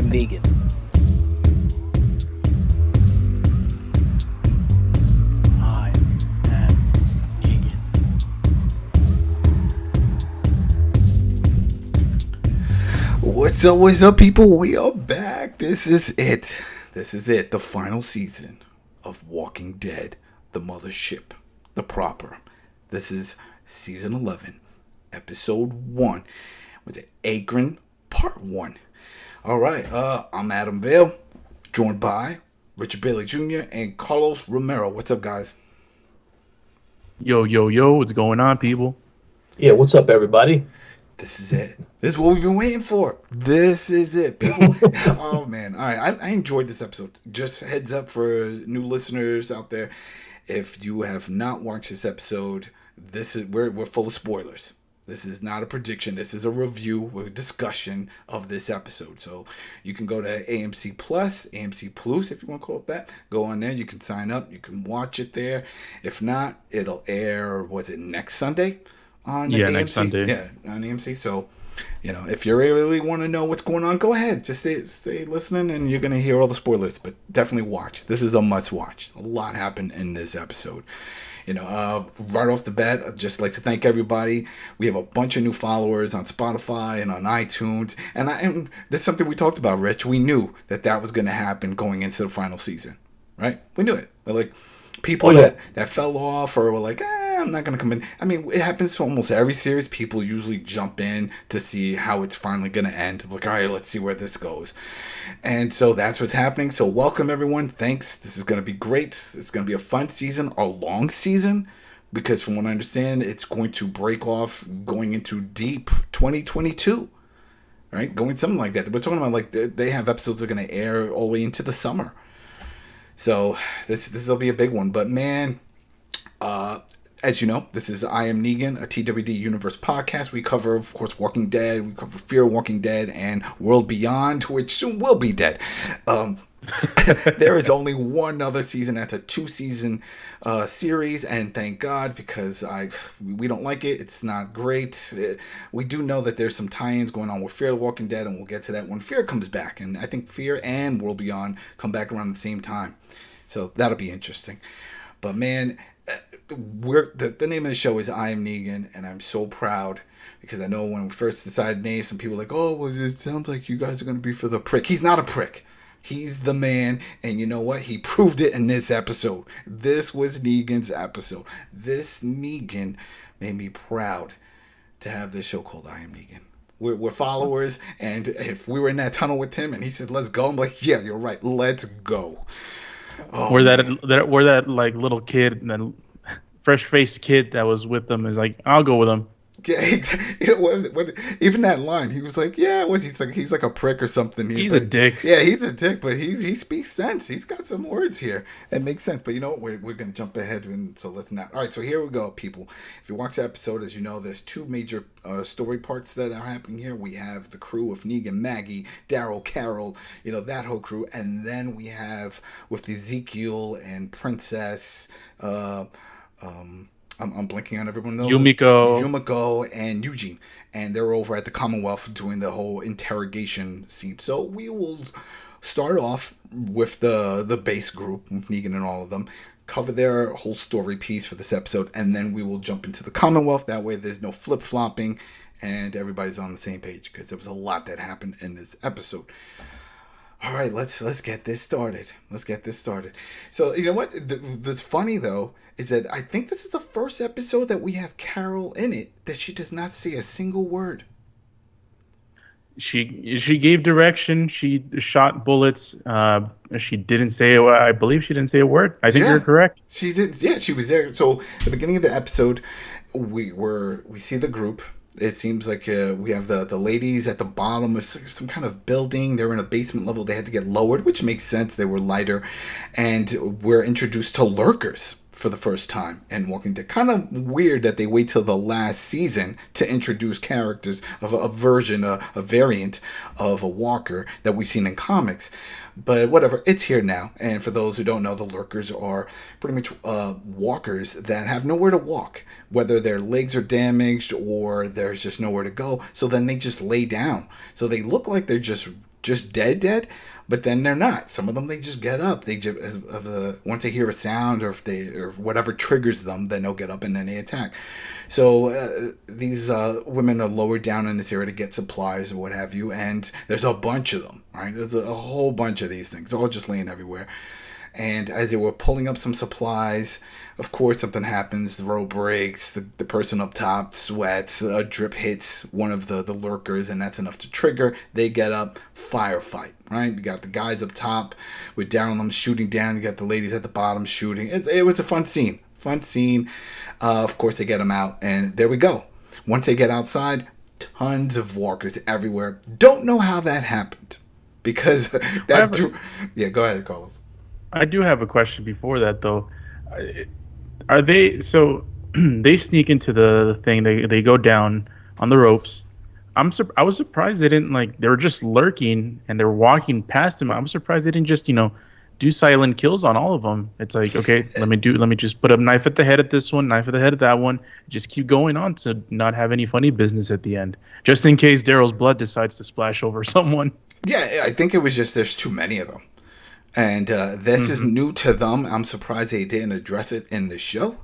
am Negan. I am Negan. What's up, people? We are back. This is it. The final season of Walking Dead, the mothership, the proper. This is season 11, episode 1. Was it Acheron, part 1? All right, I'm Adam Vale, joined by Richard Bailey Jr. and Carlos Romero. What's up, guys? Yo, what's going on, people? Yeah, what's up, everybody? This is it. This is what we've been waiting for. This is it, people. Oh, man. All right, I enjoyed this episode. Just heads up for new listeners out there. If you have not watched this episode, we're full of spoilers. This is not a prediction. This is a review, a discussion of this episode. So you can go to AMC Plus, AMC Plus, if you want to call it that. Go on there. You can sign up. You can watch it there. If not, it'll air, next Sunday? On AMC? Next Sunday. Yeah, on AMC. So, if you really want to know what's going on, go ahead. Just stay listening, and you're going to hear all the spoilers. But definitely watch. This is a must-watch. A lot happened in this episode. Right off the bat, I'd just like to thank everybody. We have a bunch of new followers on Spotify and on iTunes. And that's something we talked about, Rich. We knew that was going to happen going into the final season, right? We knew it. But like people that fell off or were like, I'm not going to come in. I mean, it happens to almost every series. People usually jump in to see how it's finally going to end. Like, all right, let's see where this goes. And so that's what's happening. So welcome, everyone. Thanks. This is going to be great. It's going to be a fun season, a long season, because from what I understand, it's going to break off going into deep 2022, right? Going something like that. We're talking about like they have episodes that are going to air all the way into the summer. So this will be a big one. But man, as you know, this is I Am Negan, a TWD Universe podcast. We cover, of course, Walking Dead. We cover Fear of Walking Dead and World Beyond, which soon will be dead. There is only one other season. That's a 2-season series, and thank God, because we don't like it. It's not great. We do know that there's some tie-ins going on with Fear of Walking Dead, and we'll get to that when Fear comes back. And I think Fear and World Beyond come back around the same time. So that'll be interesting. But man, the name of the show is I Am Negan, and I'm so proud because I know when we first decided names, some people were like, oh, well, it sounds like you guys are going to be for the prick. He's not a prick. He's the man, and you know what? He proved it in this episode. This was Negan's episode. This Negan made me proud to have this show called I Am Negan. We're followers, and if we were in that tunnel with him and he said, let's go, I'm like, yeah, you're right. Let's go. Oh, where that like little kid, that fresh-faced kid that was with them is like, I'll go with him. Yeah, even that line, he was like, yeah, he's like a prick or something. He's a dick. Yeah, he's a dick, but he speaks sense. He's got some words here. It makes sense. But you know what? We're going to jump ahead, so let's not. All right, so here we go, people. If you watch the episode, as you know, there's 2 major story parts that are happening here. We have the crew of Negan, Maggie, Daryl, Carol, that whole crew. And then we have with Ezekiel and Princess, I'm blanking on everyone else. Yumiko and Eugene. And they're over at the Commonwealth doing the whole interrogation scene. So we will start off with the base group, with Negan and all of them, cover their whole story piece for this episode, and then we will jump into the Commonwealth. That way there's no flip-flopping, and everybody's on the same page, because there was a lot that happened in this episode. All right, let's get this started. So, you know what? That's funny, though, is that I think this is the first episode that we have Carol in it that she does not say a single word. She gave direction. She shot bullets. She didn't say. I believe she didn't say a word. I think you're correct. She did. Yeah, she was there. So at the beginning of the episode, we see the group. It seems like we have the ladies at the bottom of some kind of building. They're in a basement level. They had to get lowered, which makes sense. They were lighter. And we're introduced to lurkers for the first time in Walking Dead. Kind of weird that they wait till the last season to introduce characters of a version, a variant of a walker that we've seen in comics. But whatever, it's here now. And for those who don't know, the lurkers are pretty much walkers that have nowhere to walk, whether their legs are damaged or there's just nowhere to go. So then they just lay down. So they look like they're just just dead, but then they're not. Some of them, they just get up. They just once they hear a sound or whatever triggers them, then they'll get up and then they attack. So these women are lowered down in this area to get supplies or what have you, and there's a bunch of them, right? There's a whole bunch of these things, all just laying everywhere. And as they were pulling up some supplies, of course, something happens. The rope breaks. The person up top sweats. A drip hits one of the lurkers, and that's enough to trigger. They get up. Firefight, right? You got the guys up top with down on them shooting down. You got the ladies at the bottom shooting. It was a fun scene. Of course, they get them out, and there we go. Once they get outside, tons of walkers everywhere. Don't know how that happened. Because yeah, go ahead, Carlos. I do have a question before that, though. Are they so they sneak into the thing? They go down on the ropes. I was surprised they didn't they were just lurking and they were walking past him. I'm surprised they didn't just do silent kills on all of them. It's like, okay, let me just put a knife at the head of this one, knife at the head of that one. Just keep going on to not have any funny business at the end, just in case Daryl's blood decides to splash over someone. Yeah, I think it was just there's too many of them. And this is new to them. I'm surprised they didn't address it in the show.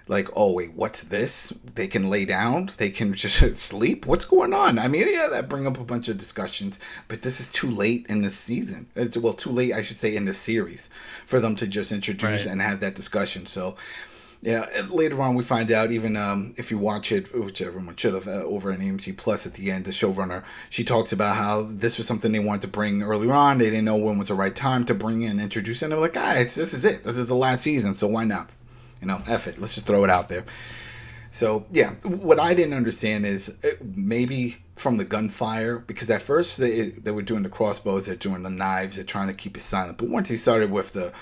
Like, oh, wait, what's this? They can lay down? They can just sleep? What's going on? I mean, yeah, that bring up a bunch of discussions. But this is too late in the season. Well, too late, I should say, in the series for them to just introduce and have that discussion. So, yeah, later on we find out, even if you watch it, which everyone should have, over on AMC Plus at the end, the showrunner, she talks about how this was something they wanted to bring earlier on. They didn't know when was the right time to bring in and introduce it. And they were like, this is it. This is the last season, so why not? F it. Let's just throw it out there. So, yeah, what I didn't understand is maybe from the gunfire, because at first they were doing the crossbows, they're doing the knives, they're trying to keep it silent. But once he started with the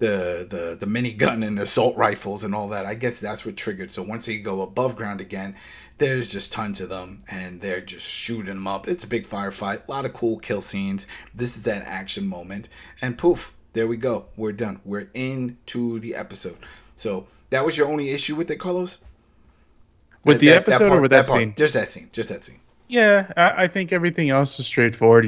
minigun and assault rifles and all that, I guess that's what triggered. So once they go above ground again, there's just tons of them and they're just shooting them up. It's a big firefight, a lot of cool kill scenes. This is that action moment, and poof, there we go. We're done. We're into the episode. So that was your only issue with it, Carlos? With the episode or with that scene? Just that scene. Yeah, I think everything else is straightforward.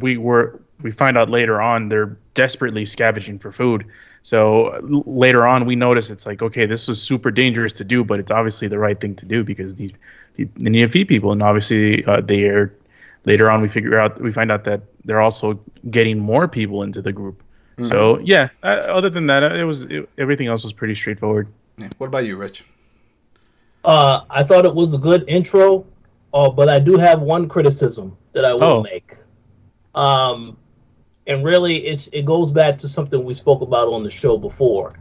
We find out later on they're desperately scavenging for food. So later on we notice it's like, okay, this was super dangerous to do, but it's obviously the right thing to do because they need to feed people, and obviously later on we find out that they're also getting more people into the group. Mm-hmm. So yeah, other than that, everything else was pretty straightforward. Yeah. What about you, Rich? I thought it was a good intro, but I do have one criticism that I will make. And really, it goes back to something we spoke about on the show before.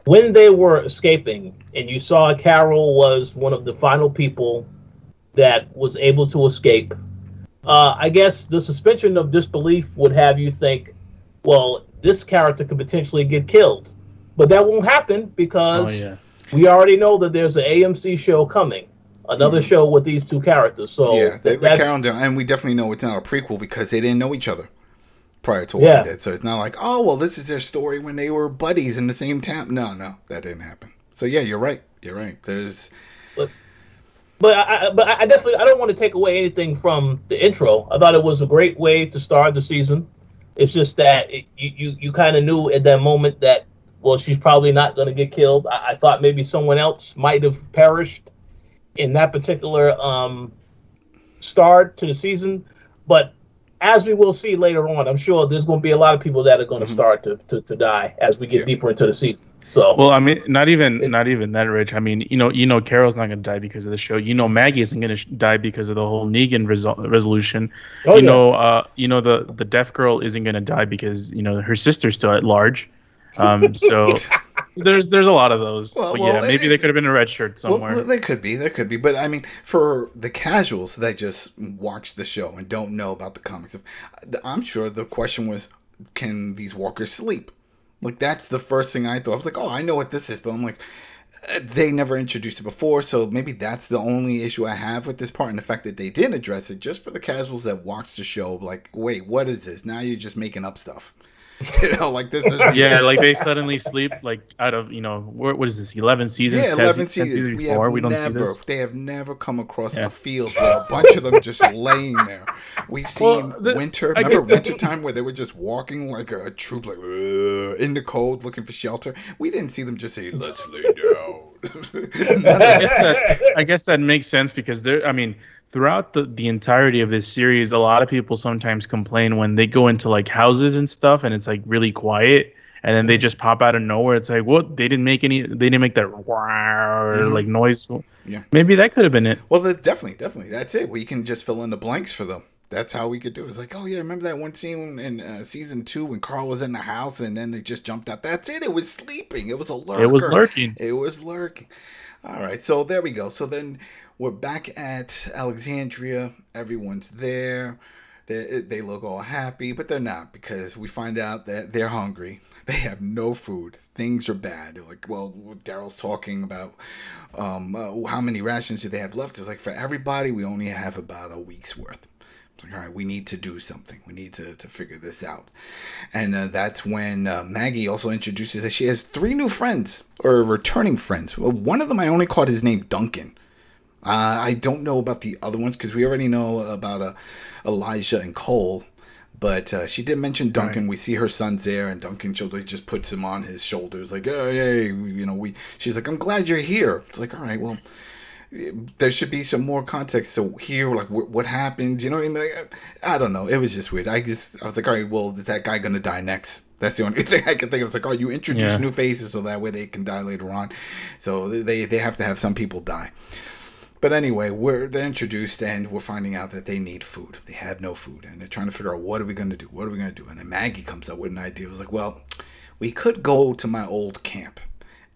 When they were escaping, and you saw Carol was one of the final people that was able to escape, I guess the suspension of disbelief would have you think, well, this character could potentially get killed. But that won't happen because we already know that there's an AMC show coming. Another show with these two characters. So yeah, that's calendar, and we definitely know it's not a prequel because they didn't know each other prior to what they did. So it's not like, oh, well, this is their story when they were buddies in the same town. No, that didn't happen. So yeah, you're right. There's... But I definitely, I don't want to take away anything from the intro. I thought it was a great way to start the season. It's just that you kind of knew at that moment that, well, she's probably not going to get killed. I thought maybe someone else might have perished in that particular start to the season. But as we will see later on, I'm sure there's going to be a lot of people that are going to start to die as we get deeper into the season. So, well, I mean, not even that, Rich. I mean, Carol's not going to die because of the show. Maggie isn't going to die because of the whole Negan resolution. The deaf girl isn't going to die because her sister's still at large. So there's a lot of those. Maybe they could have been a red shirt somewhere. Well, they could be. But I mean, for the casuals that just watch the show and don't know about the comics, I'm sure the question was, can these walkers sleep? Like, that's the first thing I thought. I was like, oh, I know what this is. But I'm like, they never introduced it before. So maybe that's the only issue I have with this part. And the fact that they didn't address it just for the casuals that watch the show. Like, wait, what is this? Now you're just making up stuff. Like this doesn't Yeah, like they suddenly sleep like out of what is this 11 seasons, Yeah, 10, 11 10 seasons. seasons before we don't see this. They have never come across Yeah. a field with a bunch of them just laying there. We've seen Well, winter. I Remember guess winter time where they were just walking like a troop, like in the cold, looking for shelter. We didn't see them just say, "Let's lay down." I guess that makes sense because throughout the entirety of this series, a lot of people sometimes complain when they go into like houses and stuff and it's like really quiet and then they just pop out of nowhere. It's like, what? They didn't make that like noise. Yeah. Maybe that could have been it. Well, definitely. That's it. We can just fill in the blanks for them. That's how we could do it. It's like, oh yeah, remember that one scene in season 2 when Carl was in the house and then they just jumped out? That's it. It was sleeping. It was a lurker. It was lurking. All right, so there we go. So then we're back at Alexandria. Everyone's there. They look all happy, but they're not because we find out that they're hungry. They have no food. Things are bad. They're like, well, Daryl's talking about how many rations do they have left. It's like, for everybody, we only have about a week's worth. It's like, all right, we need to do something. We need to figure this out. And that's when Maggie also introduces that she has 3 new friends, or returning friends. Well, one of them I only caught his name Duncan. I don't know about the other ones because we already know about Elijah and Cole. But she did mention Duncan. Right. We see her sons there, and Duncan just puts him on his shoulders, like, oh, hey, she's like, I'm glad you're here. It's like, all right, well, there should be some more context. So here, like, what happened? I don't know. It was just weird. I was like, all right, well, is that guy going to die next? That's the only thing I could think of. It's like, oh, you introduce new faces so that way they can die later on. So they have to have some people die. But anyway, they're introduced and we're finding out that they need food. They have no food and they're trying to figure out, what are we going to do? What are we going to do? And then Maggie comes up with an idea. It was like, well, we could go to my old camp.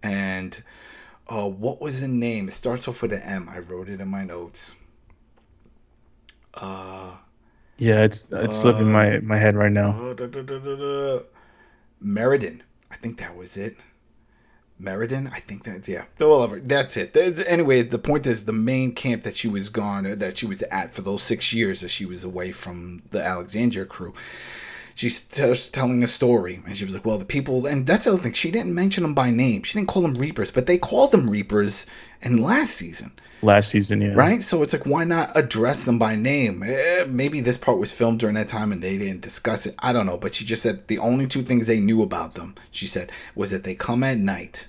And what was the name? It starts off with an M. I wrote it in my notes. Yeah, it's slipping my head right now. Meriden. I think that was it. Meriden, I think that's, yeah. Well, that's it. Anyway, the point is the main camp that she was that she was at for those 6 years that she was away from the Alexandria crew. She's telling a story, and she was like, well, the people, and that's the other thing, she didn't mention them by name. She didn't call them Reapers, but they called them Reapers in last season. Yeah. Right? So it's like, why not address them by name? Maybe this part was filmed during that time and they didn't discuss it. I don't know. But she just said the only 2 things they knew about them, she said, was that they come at night.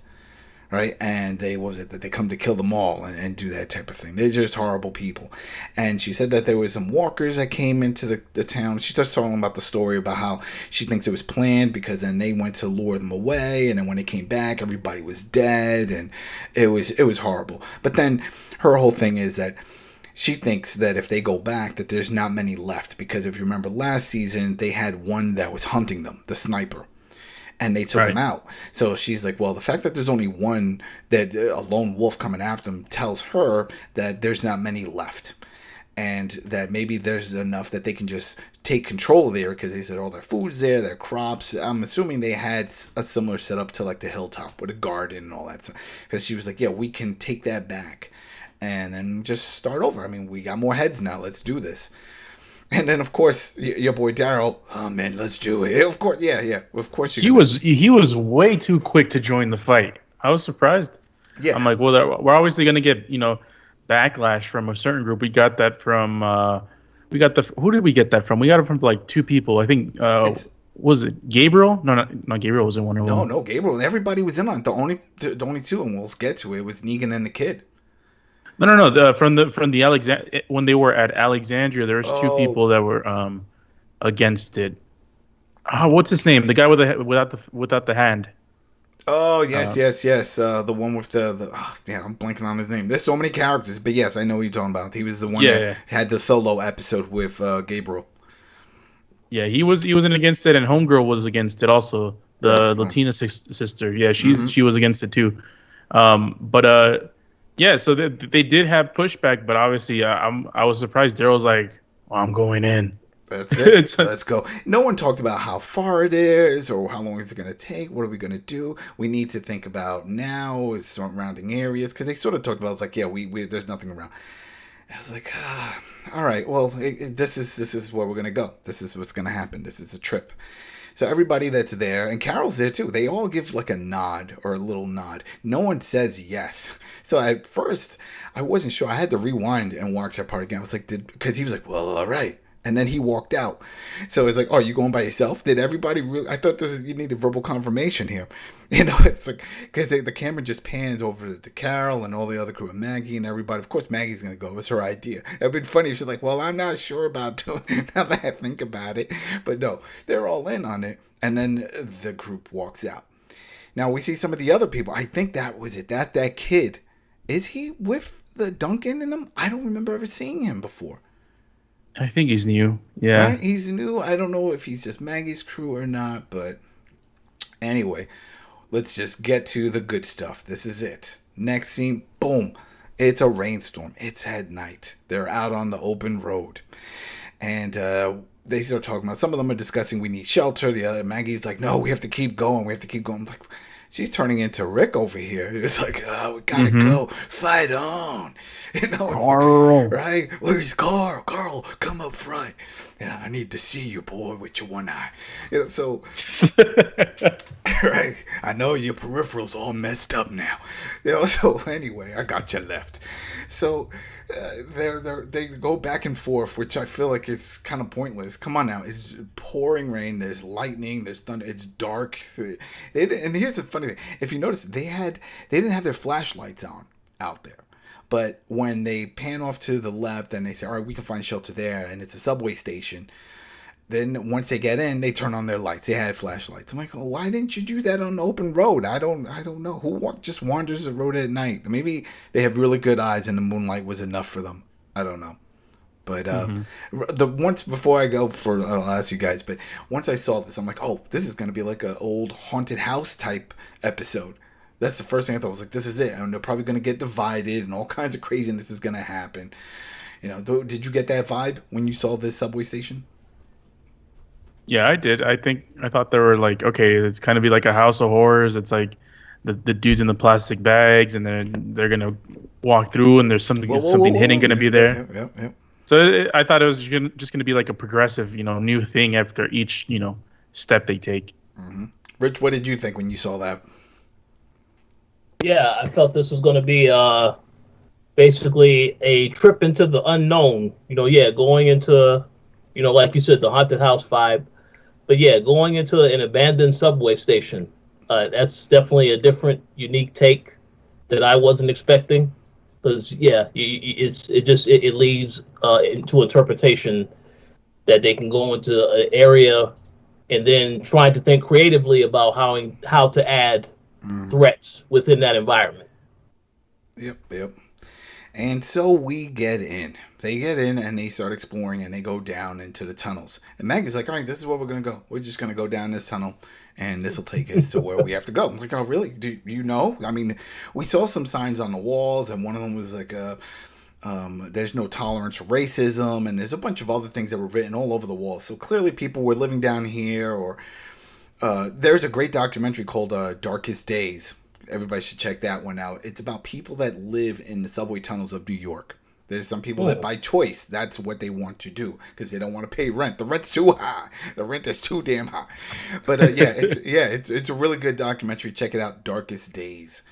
Right? And that they come to kill them all and do that type of thing. They're just horrible people. And she said that there were some walkers that came into the town. She starts talking about the story about how she thinks it was planned because then they went to lure them away. And then when they came back, everybody was dead. And it was horrible. But then her whole thing is that she thinks that if they go back, that there's not many left. Because if you remember last season, they had one that was hunting them, the sniper. And they took him out. So she's like, well, the fact that there's only one, that a lone wolf coming after them, tells her that there's not many left. And that maybe there's enough that they can just take control there because they said all their food's there, their crops. I'm assuming they had a similar setup to like the hilltop with a garden and all that stuff. Because she was like, yeah, we can take that back and then just start over. I mean, we got more heads now. Let's do this. And then, of course, your boy Daryl. Oh man, let's do it. Of course, yeah. Of course, he was way too quick to join the fight. I was surprised. Yeah, I'm like, well, we're obviously gonna get backlash from a certain group. We got that from who did we get that from? We got it from like 2 people. I think was it Gabriel? No, not Gabriel was in Wonder Woman. No, Gabriel. Everybody was in on it. The only 2, and we'll get to it, was Negan and the kid. No. From the when they were at Alexandria, there was 2 people that were against it. Oh, what's his name? The guy without the hand. Oh yes. The one with the I'm blanking on his name. There's so many characters, but yes, I know what you're talking about. He was the one that had the solo episode with Gabriel. Yeah, he wasn't against it, and Homegirl was against it also. The Latina sister. Yeah, she was against it too. Yeah, so they did have pushback, but obviously I was surprised. Daryl's like, well, I'm going in. That's it. Let's go. No one talked about how far it is or how long it's going to take. What are we going to do? We need to think about now surrounding areas because they sort of talked about it's like, yeah, we there's nothing around. I was like, all right, well, this is where we're going to go. This is what's going to happen. This is a trip. So everybody that's there, and Carol's there too, they all give like a nod or a little nod. No one says yes. So at first, I wasn't sure. I had to rewind and watch that part again. I was like, because he was like, well, all right. And then he walked out. So it's like, oh, you going by yourself? Did everybody really? I thought you needed verbal confirmation here. It's like, because the camera just pans over to Carol and all the other crew and Maggie and everybody. Of course, Maggie's going to go. It was her idea. It would be funny if she's like, well, I'm not sure about doing it now that I think about it. But no, they're all in on it. And then the group walks out. Now we see some of the other people. I think that was it. That kid. Is he with the Duncan in him? I don't remember ever seeing him before. I think he's new. Yeah. Right? He's new. I don't know if he's just Maggie's crew or not, but anyway, let's just get to the good stuff. This is it. Next scene, boom. It's a rainstorm. It's at night. They're out on the open road. And they start talking about, some of them are discussing we need shelter. The other, Maggie's like, no, we have to keep going. We have to keep going. I'm like, she's turning into Rick over here. It's like, oh, we gotta go. Fight on. Carl. Right? Where's Carl? Carl, come up front. I need to see you, boy, with your one eye. So, right? I know your peripheral's all messed up now. So anyway, I got you left. So they go back and forth, which I feel like is kind of pointless. Come on now, it's pouring rain, there's lightning, there's thunder, it's dark. And here's the funny thing: if you notice, they didn't have their flashlights on out there. But when they pan off to the left and they say, all right, we can find shelter there, and it's a subway station, then once they get in, they turn on their lights. They had flashlights. I'm like, oh, why didn't you do that on the open road? I don't know. Who just wanders the road at night? Maybe they have really good eyes and the moonlight was enough for them. I don't know. But once before I go, I'll ask you guys, but once I saw this, I'm like, oh, this is going to be like an old haunted house type episode. That's the first thing I thought. I was like, this is it. And they're probably going to get divided and all kinds of craziness is going to happen. Did you get that vibe when you saw this subway station? Yeah, I did. I thought they were like, okay, it's kind of be like a house of horrors. It's like the dudes in the plastic bags, and then they're going to walk through, and there's something hidden going to be there. Yeah. So I thought it was just going to be like a progressive, new thing after each, step they take. Mm-hmm. Rich, what did you think when you saw that? Yeah, I felt this was going to be basically a trip into the unknown. Going into, like you said, the haunted house vibe. But yeah, going into an abandoned subway station. That's definitely a different, unique take that I wasn't expecting. Because it leads into interpretation that they can go into an area and then trying to think creatively about how to add threats within that environment. Yep. And so we get in. They get in and they start exploring and they go down into the tunnels. And Maggie's like, all right, this is where we're going to go. We're just going to go down this tunnel and this will take us to where we have to go. I'm like, oh, really? Do you know? I mean, we saw some signs on the walls and one of them was like, there's no tolerance for racism. And there's a bunch of other things that were written all over the walls. So clearly people were living down here or... there's a great documentary called Darkest Days. Everybody should check that one out. It's about people that live in the subway tunnels of New York. There's some people that by choice, that's what they want to do because they don't want to pay rent. The rent's too high. The rent is too damn high. But it's a really good documentary. Check it out, Darkest Days.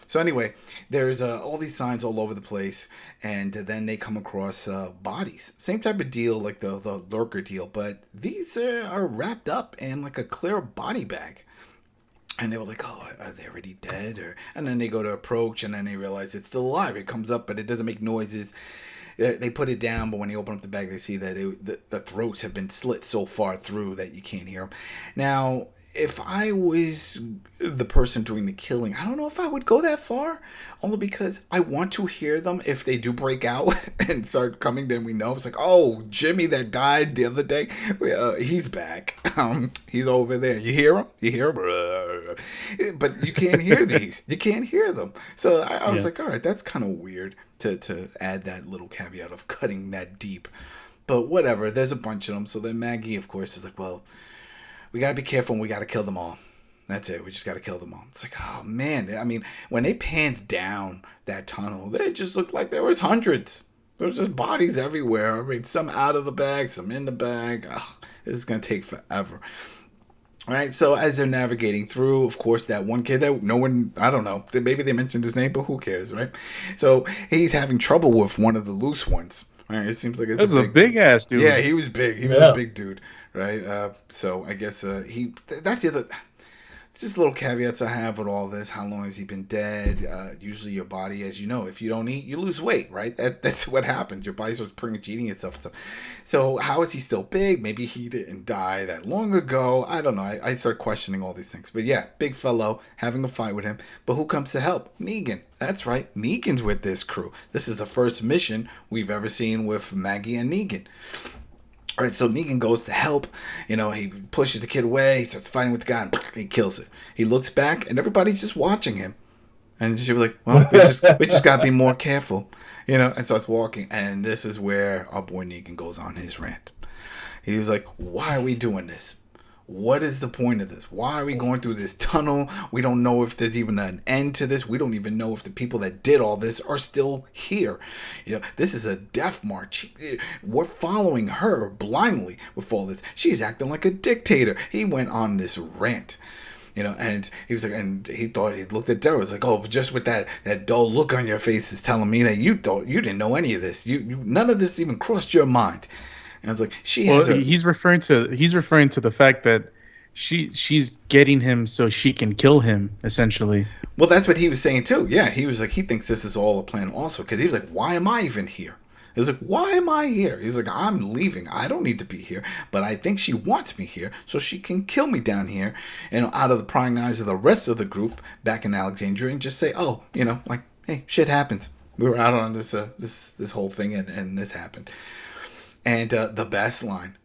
So anyway, there's all these signs all over the place, and then they come across bodies. Same type of deal like the lurker deal, but these are wrapped up in like a clear body bag. And they were like, oh, are they already dead? And then they go to approach, and then they realize it's still alive. It comes up, but it doesn't make noises. They put it down, but when they open up the bag, they see that the throats have been slit so far through that you can't hear them. Now, if I was the person doing the killing, I don't know if I would go that far, only because I want to hear them if they do break out and start coming. Then we know it's like, oh, Jimmy that died the other day, he's back. He's over there. You hear him? But you can't hear these. You can't hear them. So I was like, all right, that's kind of weird to add that little caveat of cutting that deep. But whatever. There's a bunch of them. So then Maggie, of course, is like, well, we got to be careful and we got to kill them all. That's it. We just got to kill them all. It's like, oh, man. I mean, when they panned down that tunnel, they just looked like there was hundreds. There was just bodies everywhere. I mean, some out of the bag, some in the bag. Oh, this is going to take forever. Right, so as they're navigating through, of course, that one kid that no one, I don't know, maybe they mentioned his name, but who cares, right? So he's having trouble with one of the loose ones, right? It seems like it's That's a big ass dude. Yeah, he was big. He was a big dude, right? So I guess that's the other. It's just little caveats I have with all this. How long has he been dead? Usually your body, as you know, if you don't eat, you lose weight, right? That's what happens. Your body starts pretty much eating itself. So how is he still big? Maybe he didn't die that long ago. I don't know. I start questioning all these things. But yeah, big fellow, having a fight with him. But who comes to help? Negan. That's right. Negan's with this crew. This is the first mission we've ever seen with Maggie and Negan. All right, so Negan goes to help. He pushes the kid away. He starts fighting with the guy, and he kills it. He looks back, and everybody's just watching him. And she's like, well, we just got to be more careful, and starts walking. And this is where our boy Negan goes on his rant. He's like, why are we doing this? What is the point of this? Why are we going through this tunnel? We don't know if there's even an end to this. We don't even know if the people that did all this are still here. This is a death march. We're following her blindly with all this. She's acting like a dictator. He went on this rant. And he was like, and he thought, he looked at Daryl, was like, oh, just with that dull look on your face is telling me that you didn't know any of this. You none of this even crossed your mind. And I was like, he's referring to the fact that she's getting him so she can kill him, essentially. Well, that's what he was saying too. Yeah, he was like, he thinks this is all a plan also, because he was like, why am I even here? He was like, why am I here? He's like, I'm leaving. I don't need to be here, but I think she wants me here so she can kill me down here, out of the prying eyes of the rest of the group back in Alexandria, and just say, oh, like, hey, shit happens. We were out on this whole thing, and this happened. And the best line.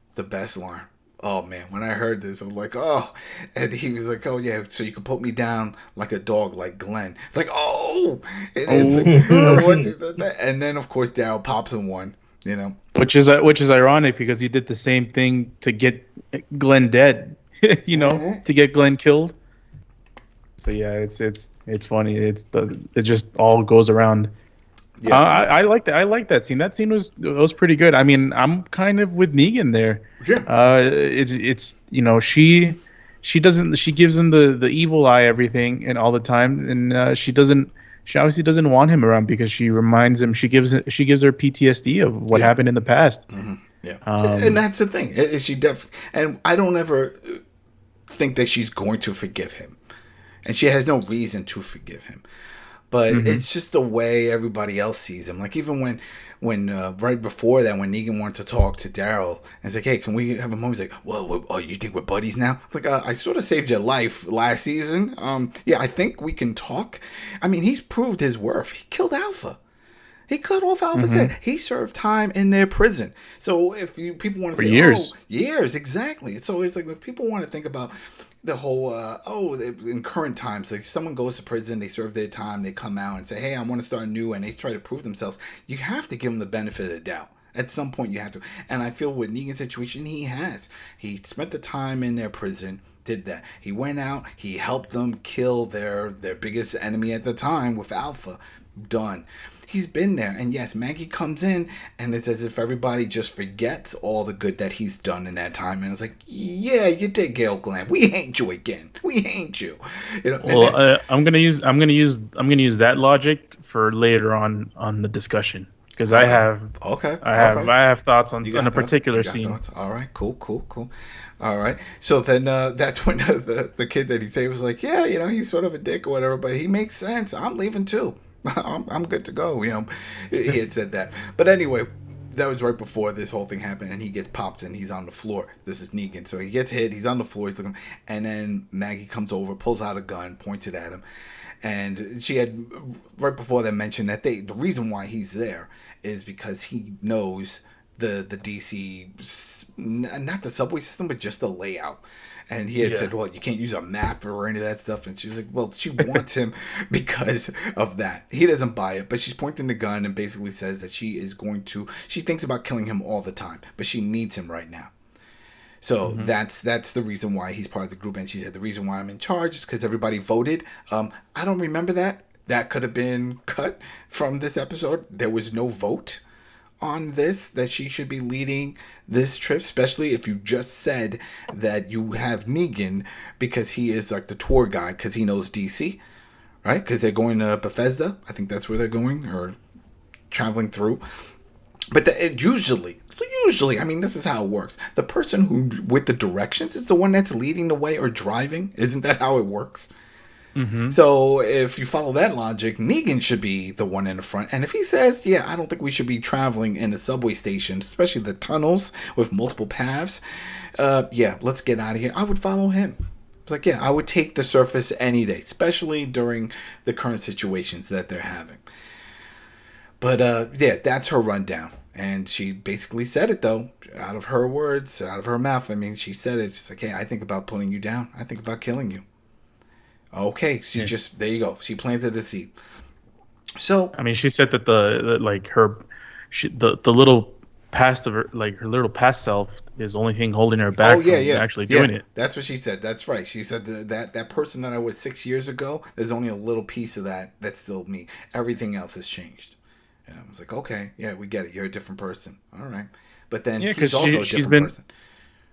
Oh man, when I heard this, I was like, oh. And he was like, oh yeah, so you can put me down like a dog, like Glenn. It's like, oh. And then of course Daryl pops in one, Which is ironic because he did the same thing to get Glenn dead, to get Glenn killed. So yeah, it's funny. It just all goes around. Yeah. I like that. I like that scene. That scene was pretty good. I mean, I'm kind of with Negan there. Yeah. She gives him the evil eye everything and all the time, and she obviously doesn't want him around because she reminds him. She gives her PTSD of what happened in the past. Mm-hmm. Yeah. And that's the thing. And I don't ever think that she's going to forgive him, and she has no reason to forgive him. But it's just the way everybody else sees him. Like even when right before that, when Negan wanted to talk to Daryl, and it's like, hey, can we have a moment? He's like, well, you think we're buddies now? It's like, I sort of saved your life last season. Yeah, I think we can talk. I mean, he's proved his worth. He killed Alpha. He cut off Alpha's head. He served time in their prison. So if people want to say, years. Years, exactly. So it's like if people want to think about the whole, in current times, like someone goes to prison, they serve their time, they come out and say, hey, I want to start new, and they try to prove themselves. You have to give them the benefit of the doubt. At some point you have to. And I feel with Negan's situation, he has. He spent the time in their prison, did that. He went out, he helped them kill their biggest enemy at the time with Alpha. Done. He's been there, and yes, Maggie comes in, and it's as if everybody just forgets all the good that he's done in that time, and it's like, yeah, you did, Gail Glenn. We hate you again. We hate you. Well, I'm gonna use that logic for later on the discussion because I have thoughts on a particular scene. Thoughts. All right, cool. All right, so then that's when the kid that he saved was like, yeah, he's sort of a dick or whatever, but he makes sense. I'm leaving too. I'm good to go, He had said that. But anyway, that was right before this whole thing happened, and he gets popped and he's on the floor. This is Negan. So he gets hit, he's on the floor, he's looking, and then Maggie comes over, pulls out a gun, points it at him. And she had, right before that, mentioned that the reason why he's there is because he knows the DC, not the subway system, but just the layout. And he had said, well, you can't use a map or any of that stuff. And she was like, well, she wants him because of that. He doesn't buy it, but she's pointing the gun and basically says that she thinks about killing him all the time, but she needs him right now. So that's the reason why he's part of the group. And she said, the reason why I'm in charge is because everybody voted. I don't remember that. That could have been cut from this episode. There was no vote on this, that she should be leading this trip, especially if you just said that you have Negan because he is like the tour guide because he knows DC, right? Because they're going to Bethesda. I think that's where they're going or traveling through. But usually, I mean, this is how it works. The person who with the directions is the one that's leading the way or driving. Isn't that how it works? Mm-hmm. So if you follow that logic, Negan should be the one in the front. And if he says, yeah, I don't think we should be traveling in the subway stations, especially the tunnels with multiple paths, yeah, let's get out of here, I would follow him. It's like, yeah, I would take the surface any day, especially during the current situations that they're having. But yeah, that's her rundown. And she basically said it, though, out of her words, out of her mouth. I mean, she said it. She's like, hey, I think about pulling you down. I think about killing you. Okay, there you go. She planted the seed. So I mean, she said that the little past of her, like her little past self, is the only thing holding her back from actually doing it. That's what she said. That's right. She said that person that I was 6 years ago, there's only a little piece of that's still me. Everything else has changed. And I was like, okay, yeah, we get it. You're a different person. All right. But then he's also a different person.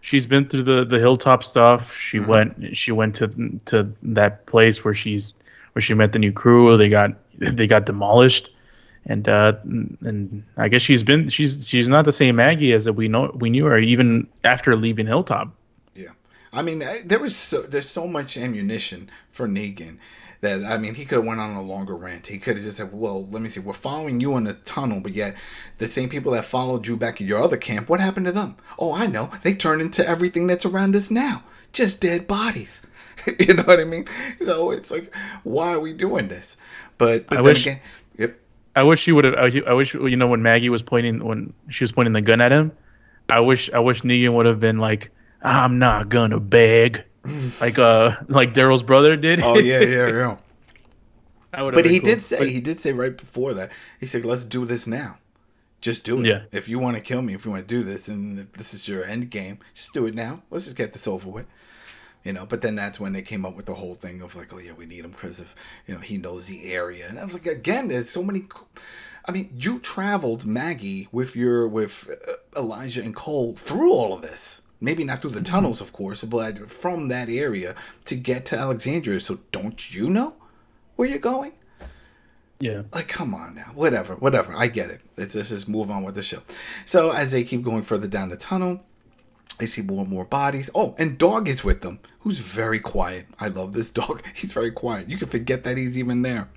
She's been through the hilltop stuff. She went to that place where she met the new crew. They got demolished, and I guess she's not the same Maggie as we knew her even after leaving Hilltop. Yeah, I mean there's so much ammunition for Negan that, I mean, he could have went on a longer rant. He could have just said, well, let me see, we're following you in the tunnel, but yet the same people that followed you back in your other camp, what happened to them? Oh, I know. They turned into everything that's around us now. Just dead bodies. You know what I mean? So it's like, why are we doing this? But I then wish, again, yep. I wish she would have. I wish, when Maggie was when she was pointing the gun at him, I wish Negan would have been like, I'm not gonna beg. like Daryl's brother did. Oh yeah. But he cool. did say right before that, he said, let's do this now. Just do it. Yeah. If you want to kill me, if you want to do this, and if this is your end game, just do it now. Let's just get this over with. But then that's when they came up with the whole thing of like, oh yeah, we need him because of, he knows the area. And I was like, again, there's so many. I mean, you traveled, Maggie, with Elijah and Cole through all of this. Maybe not through the tunnels, of course, but from that area to get to Alexandria. So don't you know where you're going? Yeah. Like, come on now. Whatever. I get it. Let's just move on with the show. So as they keep going further down the tunnel, they see more and more bodies. Oh, and Dog is with them, who's very quiet. I love this dog. He's very quiet. You can forget that he's even there.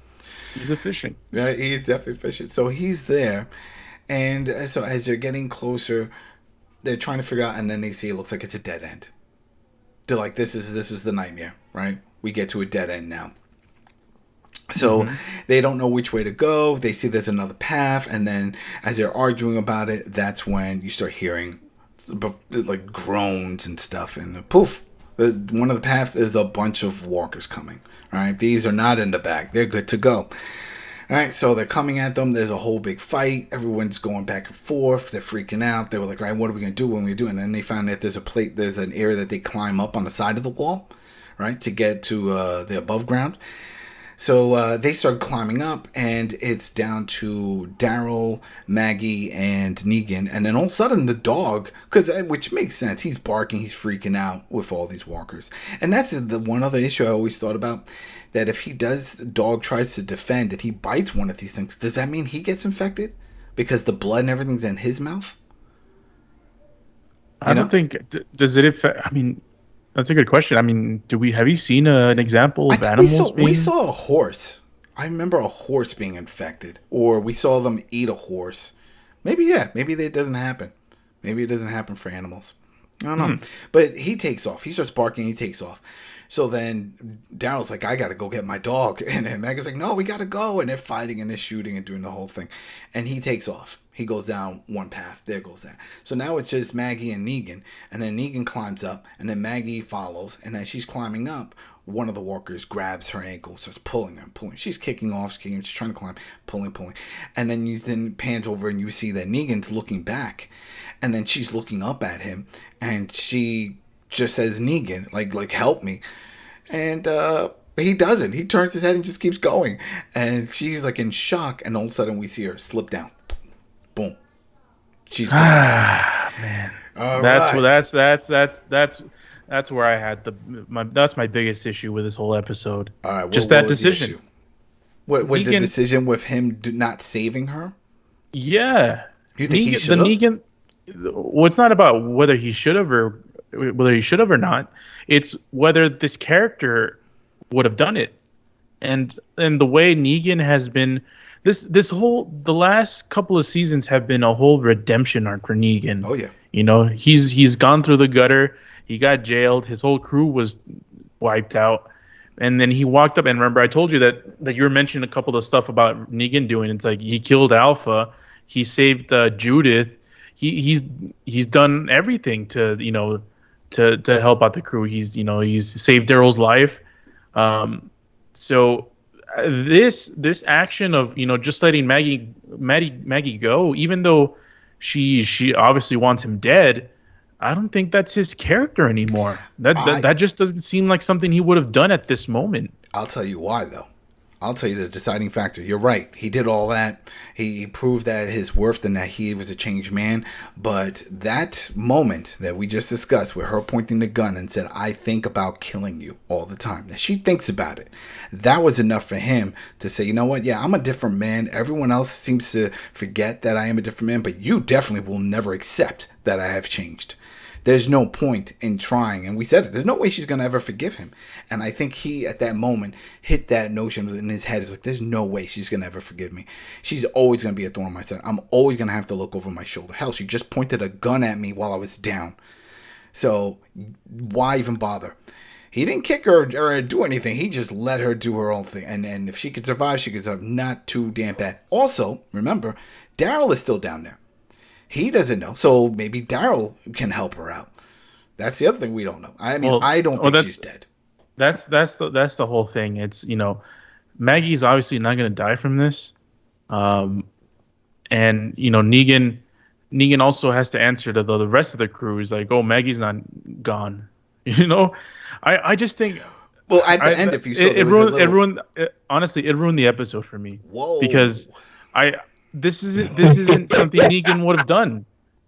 He's efficient. Yeah, he's definitely efficient. So he's there. And so as they're getting closer, they're trying to figure out, and then they see it looks like it's a dead end. They're like, this is the nightmare, right? We get to a dead end now. So they don't know which way to go. They see there's another path, and then as they're arguing about it, that's when you start hearing like groans and stuff, and poof, one of the paths is a bunch of walkers coming. All right, these are not in the back; they're good to go. All right, so they're coming at them. There's a whole big fight. Everyone's going back and forth. They're freaking out. They were like, all right, what are we gonna do when we do? And then they found that there's an area that they climb up on the side of the wall, right, to get to the above ground. So they start climbing up, and it's down to Daryl, Maggie, and Negan. And then all of a sudden, the dog, which makes sense, he's barking, he's freaking out with all these walkers. And that's the one other issue I always thought about, that if dog tries to defend and he bites one of these things, does that mean he gets infected? Because the blood and everything's in his mouth? I don't think, does it affect, I mean, that's a good question. I mean, have you seen an example of animals we saw a horse. I remember a horse being infected. Or we saw them eat a horse. Maybe it doesn't happen. Maybe it doesn't happen for animals. I don't know. But he takes off. He starts barking, he takes off. So then Daryl's like, I got to go get my dog. And then Maggie's like, no, we got to go. And they're fighting and they're shooting and doing the whole thing. And he takes off. He goes down one path. There goes that. So now it's just Maggie and Negan. And then Negan climbs up. And then Maggie follows. And as she's climbing up, one of the walkers grabs her ankle, starts pulling her and pulling. She's kicking off. She's trying to climb, pulling. And then you pans over and you see that Negan's looking back. And then she's looking up at him. And she just says, Negan, like help me. And he doesn't. He turns his head and just keeps going. And she's like in shock. And all of a sudden we see her slip down. Boom. She's gonna have to. Man. All That's right. that's where I had that's my biggest issue with this whole episode. All right. Just what that was the decision. issue? What the decision with him not saving her? Yeah. You think he should have? Negan. Well, it's not about whether he should have or not. It's whether this character would have done it, and the way Negan has been. The last couple of seasons have been a whole redemption arc for Negan. Oh yeah. You know, he's gone through the gutter. He got jailed. His whole crew was wiped out. And then he walked up, and remember I told you that you were mentioning a couple of stuff about Negan doing. It's like he killed Alpha, he saved Judith. He's done everything to help out the crew. He's saved Daryl's life. So this action of just letting Maggie go, even though she obviously wants him dead. I don't think that's his character anymore. That just doesn't seem like something he would have done at this moment. I'll tell you why, though. I'll tell you the deciding factor. You're right. He did all that. He proved that his worth and that he was a changed man. But that moment that we just discussed with her pointing the gun and said, I think about killing you all the time. That she thinks about it. That was enough for him to say, you know what? Yeah, I'm a different man. Everyone else seems to forget that I am a different man. But you definitely will never accept that I have changed. There's no point in trying. And we said it. There's no way she's going to ever forgive him. And I think he, at that moment, hit that notion in his head. It's like, there's no way she's going to ever forgive me. She's always going to be a thorn in my side. I'm always going to have to look over my shoulder. Hell, she just pointed a gun at me while I was down. So why even bother? He didn't kick her or do anything. He just let her do her own thing. And if she could survive, she could survive. Not too damn bad. Also, remember, Daryl is still down there. He doesn't know, so maybe Daryl can help her out. That's the other thing we don't know. I mean, I don't think she's dead. That's the whole thing. It's Maggie's obviously not going to die from this, and Negan also has to answer to the rest of the crew. He's like, oh, Maggie's not gone. I just think. Well, at the end, if you saw honestly, it ruined the episode for me. Whoa. Because This isn't something Negan would have done.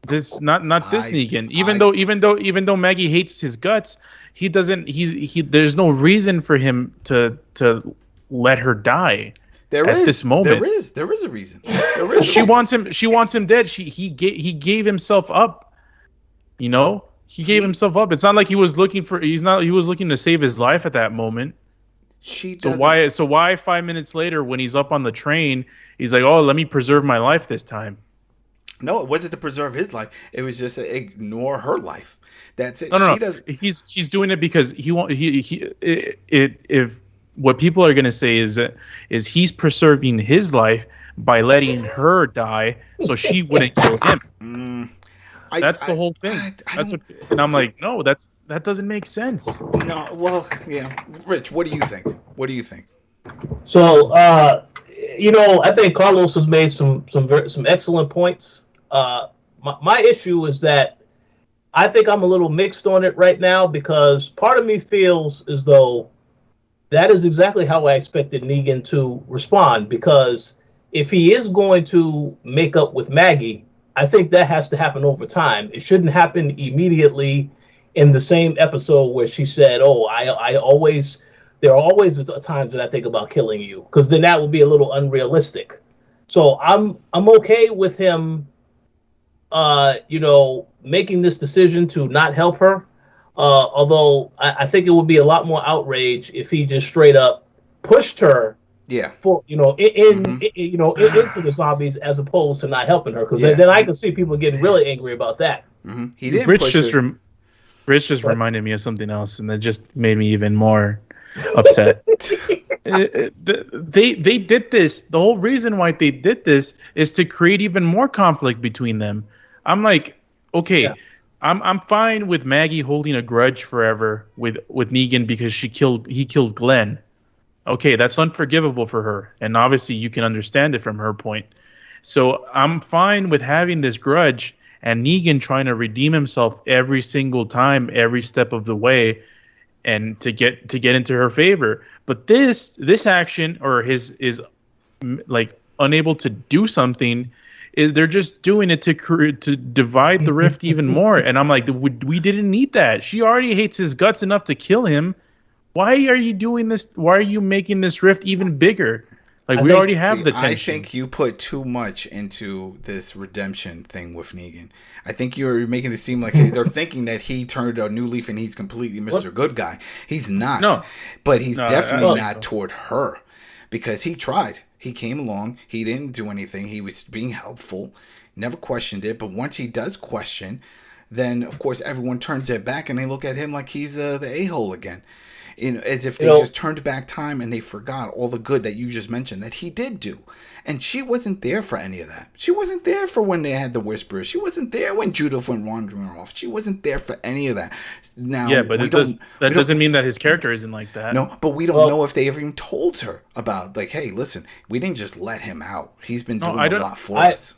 This not this Negan. Even though Maggie hates his guts, he doesn't. There's no reason for him to let her die. This moment. There is a reason. She wants him dead. He gave himself up. He gave himself up. It's not like he was looking to save his life at that moment. So why 5 minutes later when he's up on the train, he's like, oh, let me preserve my life this time. No, it wasn't to preserve his life. It was just to ignore her life. That's it. No. He's doing it because if what people are going to say is he's preserving his life by letting her die so she wouldn't kill him. That's the whole thing. And I'm like, no, that doesn't make sense. No, well, yeah. Rich, what do you think? So, I think Carlos has made some excellent points. My issue is that I think I'm a little mixed on it right now because part of me feels as though that is exactly how I expected Negan to respond. Because if he is going to make up with Maggie, I think that has to happen over time. It shouldn't happen immediately in the same episode where she said, "Oh, there are always times that I think about killing you," because then that would be a little unrealistic. So I'm okay with him, making this decision to not help her. Although I think it would be a lot more outrage if he just straight up pushed her. Yeah. For into the zombies as opposed to not helping her, because then I can see people getting really angry about that. Mm-hmm. He didn't. Rich just reminded me of something else, and that just made me even more upset. They did this. The whole reason why they did this is to create even more conflict between them. I'm like, okay, yeah. I'm fine with Maggie holding a grudge forever with Negan because he killed Glenn. Okay, that's unforgivable for her, and obviously you can understand it from her point. So I'm fine with having this grudge and Negan trying to redeem himself every single time, every step of the way, and to get into her favor. But this action, or his like unable to do something, they're just doing it to divide the rift even more. And I'm like, we didn't need that. She already hates his guts enough to kill him. Why are you doing this? Why are you making this rift even bigger? Like, we already have the tension. I think you put too much into this redemption thing with Negan. I think you're making it seem like they're thinking that he turned a new leaf and he's completely Mr. Good Guy. He's not. No. But he's definitely not toward her, because he tried. He came along. He didn't do anything. He was being helpful. Never questioned it. But once he does question, then, of course, everyone turns their back and they look at him like he's the a-hole again. As if they just turned back time and they forgot all the good that you just mentioned that he did do. And she wasn't there for any of that. She wasn't there for when they had the whispers. She wasn't there when Judith went wandering off. She wasn't there for any of that. Now, yeah, but that doesn't mean that his character isn't like that. No, but we don't know if they ever even told her about, like, hey, listen, we didn't just let him out. He's been doing a lot for us.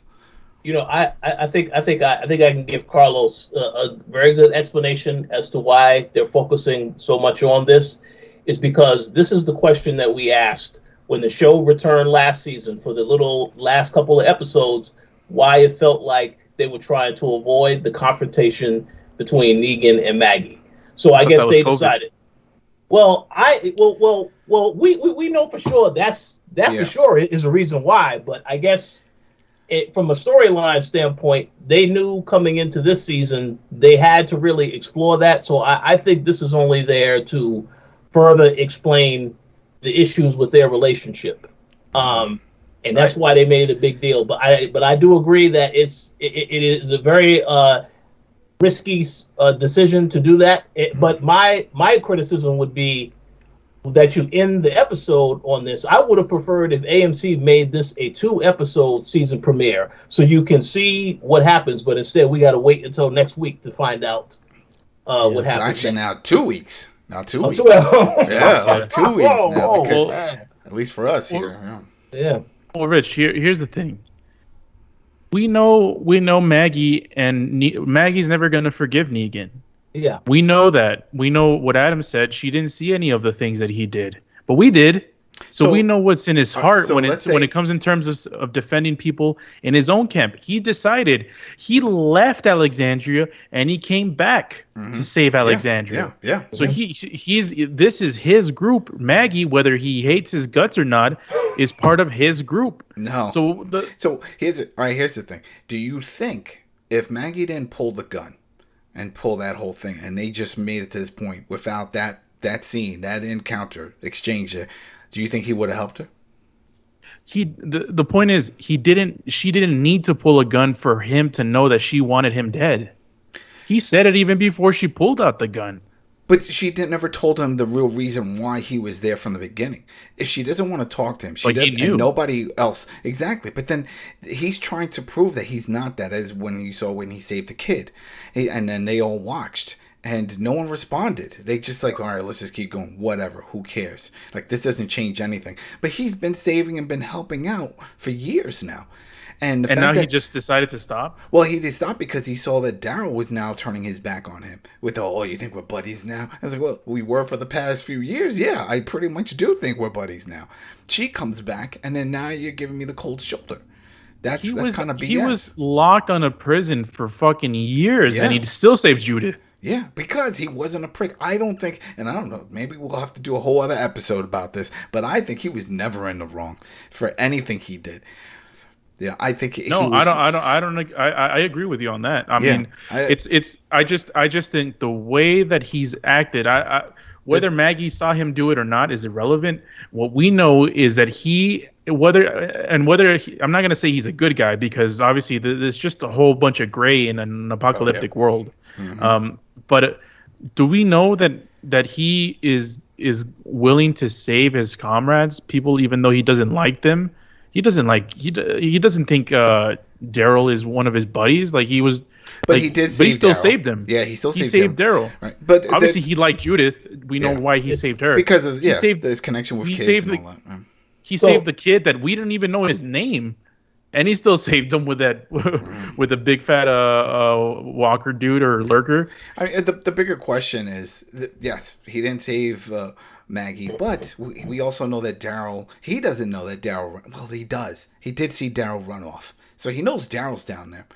I think I can give Carlos a very good explanation as to why they're focusing so much on this. Is because this is the question that we asked when the show returned last season for the little last couple of episodes, why it felt like they were trying to avoid the confrontation between Negan and Maggie. So I guess they decided. Well, we know for sure that for sure is a reason why, but I guess from a storyline standpoint, they knew coming into this season they had to really explore that. So I think this is only there to further explain the issues with their relationship, and that's why they made it a big deal. But I do agree that it is a very risky decision to do that. But my criticism would be that you end the episode on this. I would have preferred if AMC made this a 2-episode season premiere so you can see what happens, but instead we got to wait until next week to find out what happens. Actually, now 2 weeks. Now 2 weeks. 2 weeks. Yeah, 2 weeks now. Because, well, at least for us here. Yeah. Well, Rich, here's the thing. We know Maggie, and Maggie's never going to forgive Negan. Yeah. We know that. We know what Adam said. She didn't see any of the things that he did, but we did. So we know what's in his heart when it comes in terms of defending people in his own camp. He decided he left Alexandria and he came back to save Alexandria. Yeah. So this is his group. Maggie, whether he hates his guts or not, is part of his group. No. So here's the thing. Do you think if Maggie didn't pull the gun and pull that whole thing, and they just made it to this point without that scene, that encounter, exchange there, do you think he would have helped her? The point is she didn't need to pull a gun for him to know that she wanted him dead. He said it even before she pulled out the gun. But she never told him the real reason why he was there from the beginning. If she doesn't want to talk to him, she doesn't, and nobody else. Exactly. But then he's trying to prove that he's not that, as when you saw when he saved the kid. And then they all watched. And no one responded. They just like, all right, let's just keep going. Whatever. Who cares? Like, this doesn't change anything. But he's been saving and been helping out for years now. And now he just decided to stop? Well, he did stop because he saw that Daryl was now turning his back on him. With the, you think we're buddies now? I was like, well, we were for the past few years. Yeah, I pretty much do think we're buddies now. She comes back, and then now you're giving me the cold shoulder. That's kind of BS. He was locked on a prison for fucking years, and he still saved Judith. Yeah, because he wasn't a prick. I don't think, and I don't know, maybe we'll have to do a whole other episode about this, but I think he was never in the wrong for anything he did. Yeah, I think I agree with you on that. I mean, I just think the way that he's acted, whether Maggie saw him do it or not is irrelevant. What we know is that I'm not going to say he's a good guy, because obviously there's just a whole bunch of gray in an apocalyptic world. Mm-hmm. But do we know that he is willing to save his comrades, people, even though he doesn't like them? He doesn't think Daryl is one of his buddies. Like, he was, but he did. But he still saved him. Yeah, he saved Daryl. Right. But obviously he liked Judith. We know why he saved her, because of his connection with kids and all that. He saved the kid that we didn't even know his name, and he still saved him with that with a big fat walker dude or lurker. I mean, the bigger question is, yes, he didn't save Maggie, but we also know that Daryl, he doesn't know that Daryl, well, he does. He did see Daryl run off. So he knows Daryl's down there.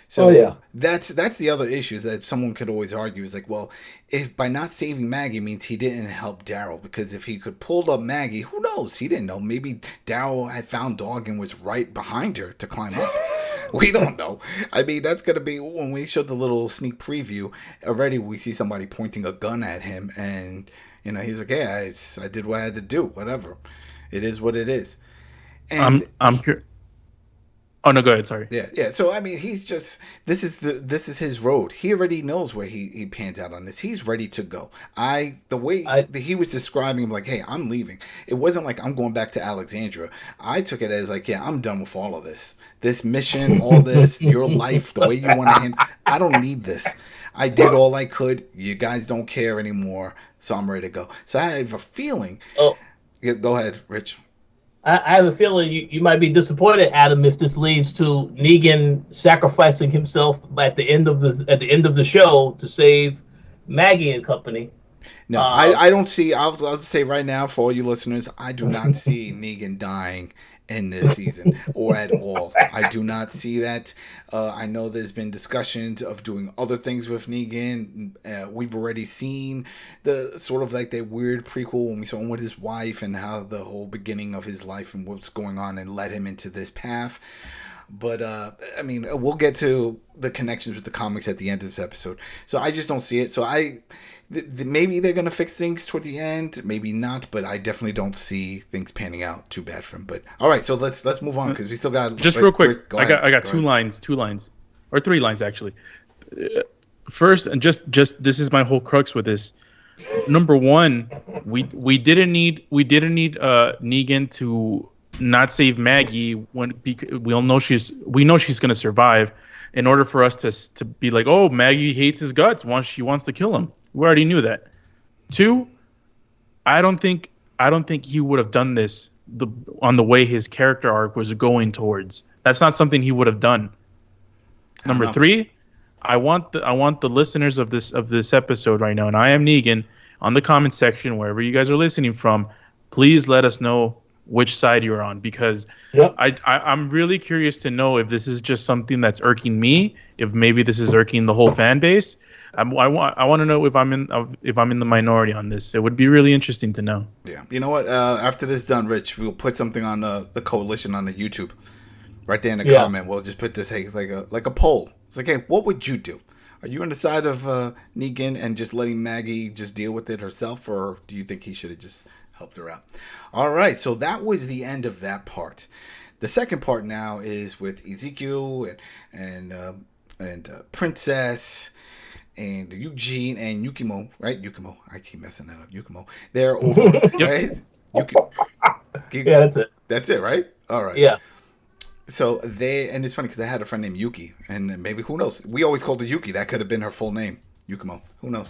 So that's the other issue that someone could always argue is like, well, if by not saving Maggie means he didn't help Daryl, because if he could pull up Maggie, who knows? He didn't know. Maybe Daryl had found Dog and was right behind her to climb up. We don't know. I mean, that's going to be when we showed the little sneak preview. Already we see somebody pointing a gun at him, and he's like, "Yeah, I did what I had to do. Whatever. It is what it is." And I'm curious. Oh no, go ahead. Sorry. Yeah. So I mean, he's just this is his road. He already knows where he pans out on this. He's ready to go. The way he was describing him, like, hey, I'm leaving. It wasn't like I'm going back to Alexandria. I took it as like, yeah, I'm done with all of this. This mission, all this, your life, the way you want to handle. I don't need this. I did all I could. You guys don't care anymore, so I'm ready to go. So I have a feeling. Oh, yeah, go ahead, Rich. I have a feeling you might be disappointed, Adam, if this leads to Negan sacrificing himself at the end of the show to save Maggie and company. No, I don't see. I'll just say right now for all you listeners, I do not see Negan dying in this season or at all. I do not see that. I know there's been discussions of doing other things with Negan. We've already seen the sort of like that weird prequel when we saw him with his wife and how the whole beginning of his life and what's going on and led him into this path. But I mean, we'll get to the connections with the comics at the end of this episode. So I just don't see it. So maybe they're going to fix things toward the end, maybe not, but I definitely don't see things panning out too bad for him. But all right, so let's move on because we still got just real quick. I got two lines or three lines actually. First, and just this is my whole crux with this. Number one, we didn't need Negan to not save Maggie when we know she's going to survive. In order for us to be like, oh, Maggie hates his guts, she wants to kill him. We already knew that. Two, I don't think he would have done this on the way his character arc was going towards. That's not something he would have done. Number three, I want the listeners of this episode right now, and I am Negan, on the comment section wherever you guys are listening from, please let us know which side you're on, because I'm really curious to know if this is just something that's irking me, if maybe this is irking the whole fan base. I want to know if I'm in the minority on this. It would be really interesting to know. Yeah, you know what? After this is done, Rich, we'll put something on the Koalition on the YouTube, right there in the comment. We'll just put this like a poll. It's like, hey, what would you do? Are you on the side of Negan and just letting Maggie just deal with it herself, or do you think he should have just helped her out? All right, so that was the end of that part. The second part now is with Ezekiel and Princess and Eugene and Yukimo, right? Yukimo. I keep messing that up. Yukimo. They're over, right? Yeah, that's it. That's it, right? All right. Yeah. So and it's funny because I had a friend named Yuki, and maybe, who knows? We always called her Yuki. That could have been her full name, Yukimo. Who knows?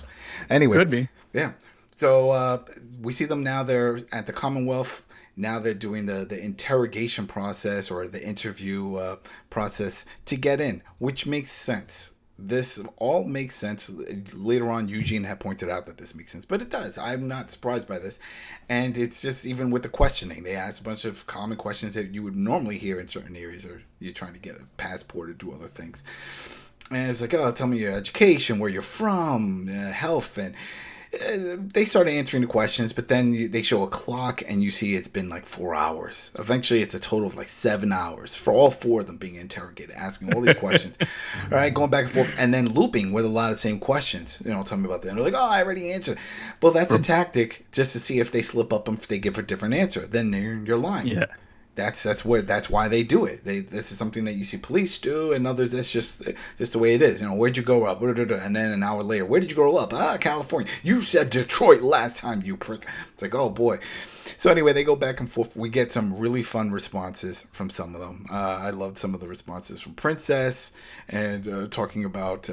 Anyway. Could be. Yeah. So we see them now. They're at the Commonwealth. Now they're doing the interrogation process or the interview process to get in, which makes sense. This all makes sense. Later on, Eugene had pointed out that this makes sense, but it does. I'm not surprised by this. And it's just even with the questioning. They ask a bunch of common questions that you would normally hear in certain areas, or you're trying to get a passport or do other things. And it's like, oh, tell me your education, where you're from, health, and they start answering the questions, but then they show a clock and you see it's been like 4 hours. Eventually, it's a total of like 7 hours for all four of them being interrogated, asking all these questions. All right, going back and forth, and then looping with a lot of the same questions. Tell me about that. And they're like, oh, I already answered. Well, that's a tactic just to see if they slip up and if they give a different answer. Then you're lying. Yeah. That's why they do it. This is something that you see police do, and others. That's just the way it is. Where'd you grow up? And then an hour later, where did you grow up? California. You said Detroit last time, you prick. It's like, oh boy. So anyway, they go back and forth. We get some really fun responses from some of them. I loved some of the responses from Princess, and talking about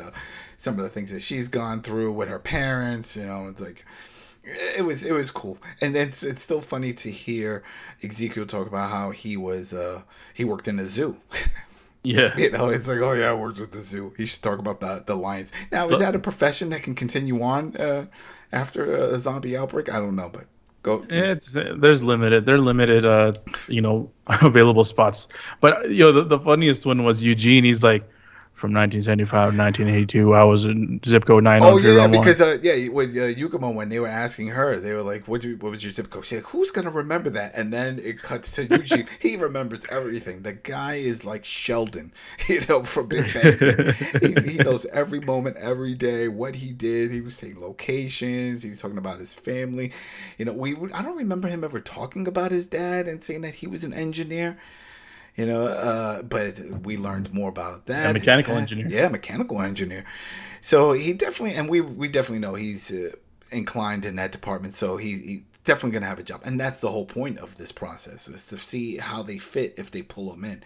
some of the things that she's gone through with her parents. It's like. It was cool, and it's still funny to hear Ezekiel talk about how he worked in a zoo. Yeah, it's like, oh yeah, I worked with the zoo. He should talk about the lions. Now, is that a profession that can continue on after a zombie outbreak? I don't know, but Go. It's there's limited. They're limited. Available spots. But the funniest one was Eugene. He's like, from 1975 to 1982, I was in zip code 900. Oh yeah, because with Yukimo, when they were asking her, they were like, "What was your zip code?" She's like, "Who's gonna remember that?" And then it cuts to Eugene. He remembers everything. The guy is like Sheldon, from Big Bang. He knows every moment, every day, what he did. He was saying locations. He was talking about his family. I don't remember him ever talking about his dad and saying that he was an engineer. But we learned more about that. A mechanical engineer. Yeah, mechanical engineer. So he definitely, and we definitely know he's inclined in that department. So he's definitely going to have a job. And that's the whole point of this process, is to see how they fit if they pull him in.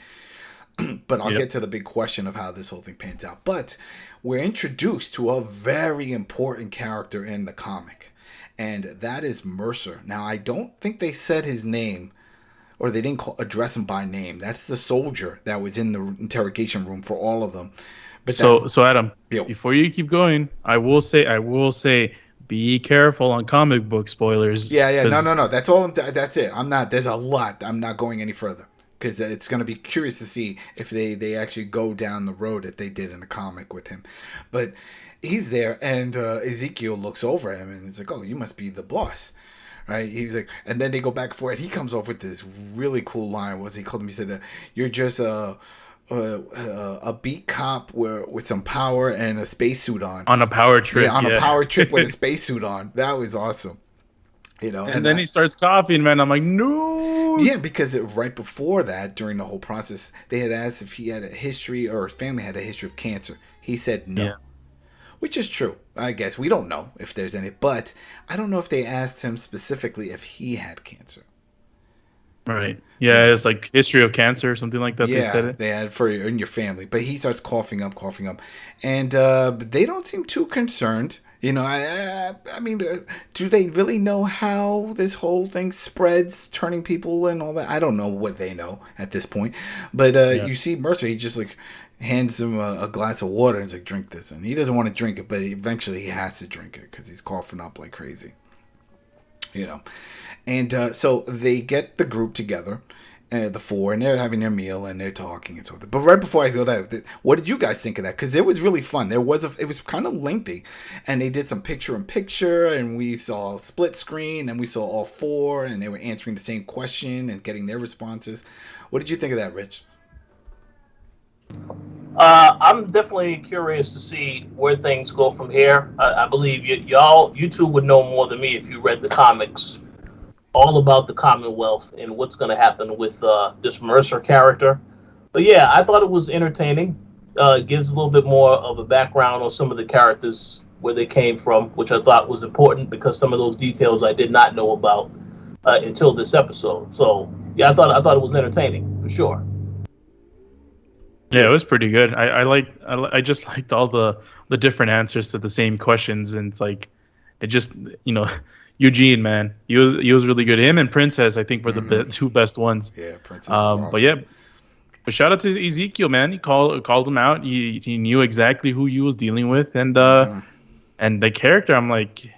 But I'll get to the big question of how this whole thing pans out. But we're introduced to a very important character in the comic. And that is Mercer. Now, I don't think they said his name, or they didn't address him by name. That's the soldier that was in the interrogation room for all of them. But so Adam, before you keep going, I will say, be careful on comic book spoilers. Yeah. No. That's all. That's it. I'm not. There's a lot. I'm not going any further because it's going to be curious to see if they actually go down the road that they did in the comic with him. But he's there, and Ezekiel looks over him, and he's like, "Oh, you must be the boss." Right, he's like, and then they go back for it. He comes off with this really cool line. He called him? He said, "You're just a beat cop with some power and a spacesuit on." On a power trip. Yeah, on a power trip with a spacesuit on. That was awesome. And then he starts coughing, man. I'm like, no. Yeah, because right before that, during the whole process, they had asked if he had a history or his family had a history of cancer. He said no. Yeah. Which is true, I guess. We don't know if there's any, but I don't know if they asked him specifically if he had cancer. Right. Yeah, it's like history of cancer or something like that. Yeah, they said it. They had in your family. But he starts coughing up. And they don't seem too concerned. I mean, do they really know how this whole thing spreads, turning people and all that? I don't know what they know at this point. But you see Mercer, he just like hands him a glass of water and is like, drink this. And he doesn't want to drink it, but eventually he has to drink it because he's coughing up like crazy. And so they get the group together, the four, and they're having their meal and they're talking and something. But right before I go there, what did you guys think of that? Because it was really fun. It was kind of lengthy, and they did some picture-in-picture, and we saw split screen, and we saw all four, and they were answering the same question and getting their responses. What did you think of that, Rich? I'm definitely curious to see where things go from here. I believe you two would know more than me if you read the comics all about the Commonwealth and what's going to happen with this Mercer character. But yeah, I thought it was entertaining. It gives a little bit more of a background on some of the characters, where they came from, which I thought was important because some of those details I did not know about until this episode. So yeah, I thought it was entertaining for sure. Yeah, it was pretty good. I just liked all the different answers to the same questions, and it's like, it just, Eugene, man, he was really good. Him and Princess, I think, were the two best ones. Yeah, Princess. Awesome. But shout out to Ezekiel, man. He called him out. He knew exactly who he was dealing with, and the character, I'm like,